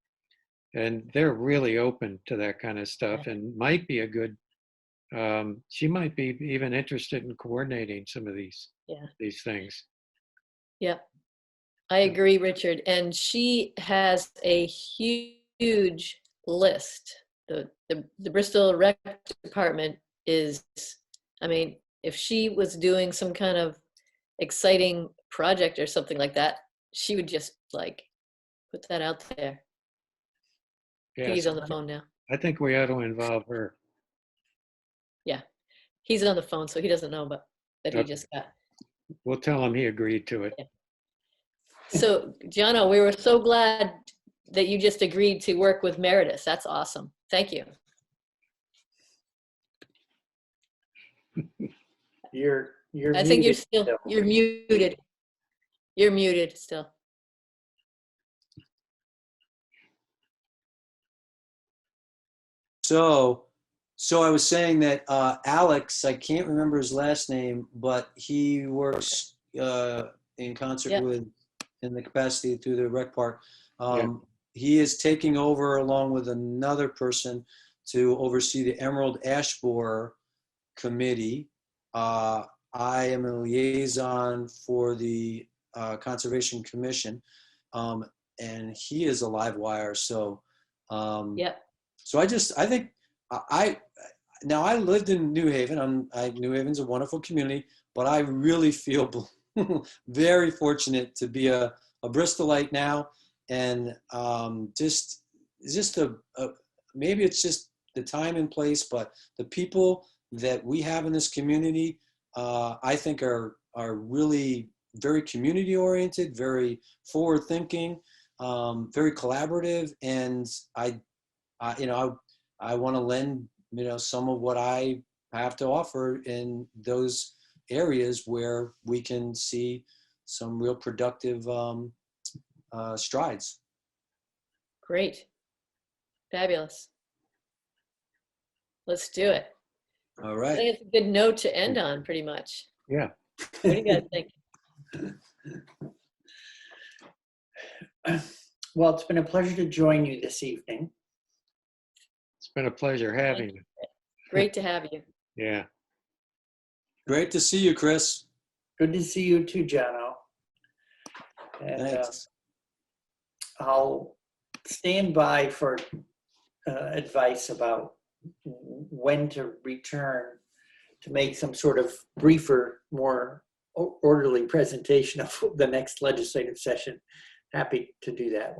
And they're really open to that kind of stuff and might be a good, she might be even interested in coordinating some of these things. Yep. I agree, Richard. And she has a huge list. The Bristol Rec Department is, I mean, if she was doing some kind of exciting project or something like that, she would just like put that out there. Yes. He's on the phone now. I think we ought to involve her. Yeah. He's on the phone, so he doesn't know but that he just got. We'll tell him he agreed to it. Yeah. So, Jono, we were so glad that you just agreed to work with Meredith. That's awesome. Thank you. You're I think you're muted you're muted. You're muted still. So I was saying that Alex, I can't remember his last name, but he works in concert with, in the capacity through the rec park. He is taking over along with another person to oversee the Emerald Ash Borer Committee. I am a liaison for the Conservation Commission, and he is a live wire. So, so I think now I lived in New Haven. New Haven's a wonderful community, but I really feel very fortunate to be a Bristolite now, and maybe it's just the time and place, but the people that we have in this community, I think are really very community oriented, very forward thinking, very collaborative, and I want to lend, some of what I have to offer in those areas where we can see some real productive strides. Great. Fabulous. Let's do it. All I right. think it's a good note to end on, pretty much. Yeah. What do you guys think? Well, it's been a pleasure to join you this evening. It's been a pleasure having you. Great to have you. Yeah. Great to see you, Chris. Good to see you too, Jono. And Thanks. I'll stand by for advice about when to return to make some sort of briefer, more orderly presentation of the next legislative session. Happy to do that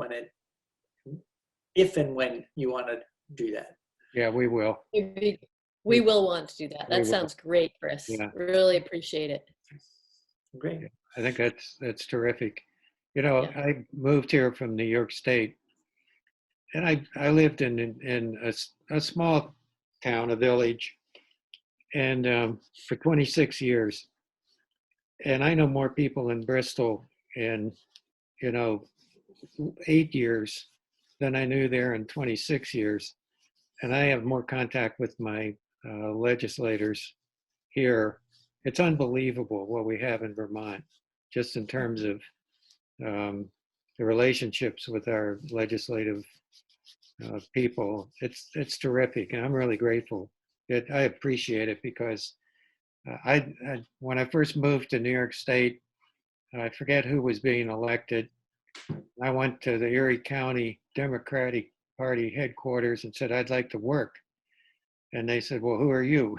if and when you want to do that. Yeah, we will. We will want to do that. That sounds great, Chris. Yeah. Really appreciate it. Great. I think that's terrific. I moved here from New York State, and I lived in a small town, a village, and for 26 years. And I know more people in Bristol in 8 years than I knew there in 26 years. And I have more contact with my legislators here. It's unbelievable what we have in Vermont, just in terms of the relationships with our legislative people. It's terrific, and I'm really grateful. I appreciate it because when I first moved to New York State, I forget who was being elected. I went to the Erie County Democratic Party headquarters and said, I'd like to work. And they said, well, who are you?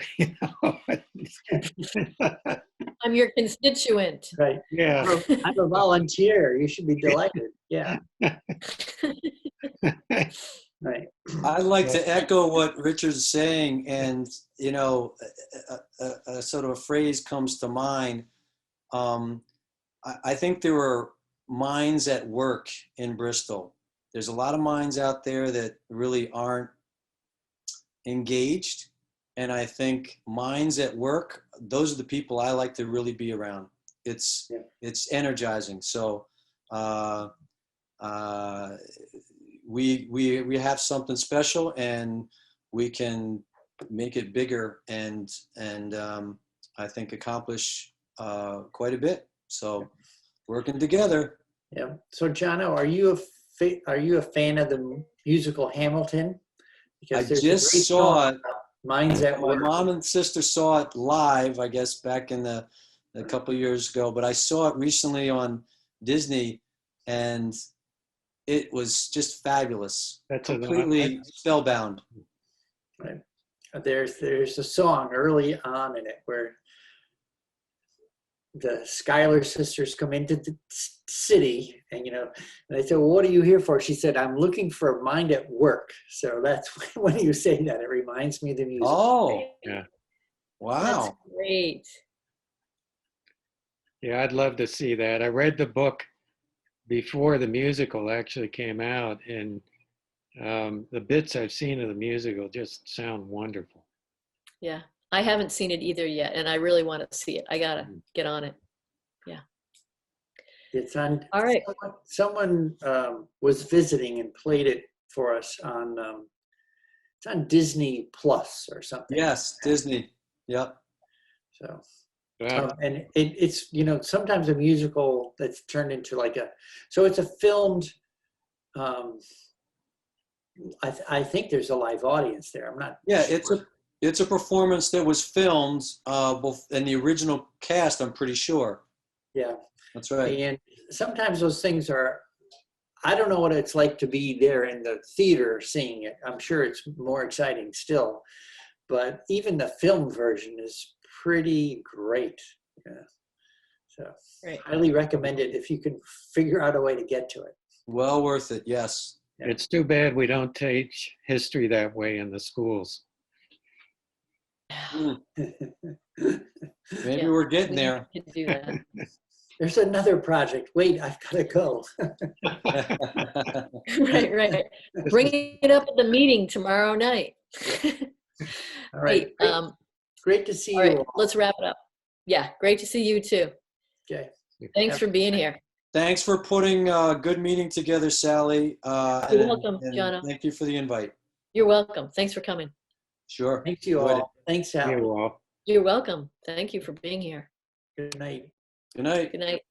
I'm your constituent. Right. Yeah. I'm a volunteer. You should be delighted. Yeah. Right. I'd like to echo what Richard's saying, and a sort of a phrase comes to mind. I think there are minds at work in Bristol. There's a lot of minds out there that really aren't engaged, and I think minds at work, those are the people I like to really be around. It's energizing. So we have something special, and we can make it bigger, and I think, accomplish quite a bit. So working together. Yeah. So Jono, are you a fan of the musical Hamilton? I there's a just great saw song it. about Minds at My Work. mom and sister saw it live, I guess, back in a couple of years ago, but I saw it recently on Disney, and it was just fabulous. That's Completely spellbound. Right. There's a song early on in it where the Schuyler sisters come into the city, and and they said, well, what are you here for? She said, I'm looking for a mind at work. So that's when you say that, it reminds me of the music. Oh, yeah. wow. That's great. Yeah, I'd love to see that. I read the book before the musical actually came out, and the bits I've seen of the musical just sound wonderful. Yeah. I haven't seen it either yet, and I really want to see it. I gotta get on it. Yeah. It's on. All right. Someone was visiting and played it for us on. It's on Disney Plus or something. Yes, Disney. Yep. So, Wow. and it's sometimes a musical that's turned into so it's a filmed. I think there's a live audience there. I'm not. Yeah, sure. it's a performance that was filmed in the original cast, I'm pretty sure. Yeah. That's right. And sometimes those things are, I don't know what it's like to be there in the theater seeing it. I'm sure it's more exciting still, but even the film version is pretty great. Yeah. So Great. highly recommend it if you can figure out a way to get to it. Well worth it, yes. Yeah. It's too bad we don't teach history that way in the schools. Maybe Yeah, we're getting we there. can do that. There's another project. Wait, I've got to go. Right. Bring it up at the meeting tomorrow night. All right. Hey, Great to see all you right, all. let's wrap it up. Yeah, great to see you too. Okay. Thanks for being here. Thanks for putting a good meeting together, Sally. You're welcome, Jono. Thank you for the invite. You're welcome. Thanks for coming. Sure. Thanks you Enjoyed it. all. Thanks, Sally. You all. You're welcome. Thank you for being here. Good night. Good night. Good night.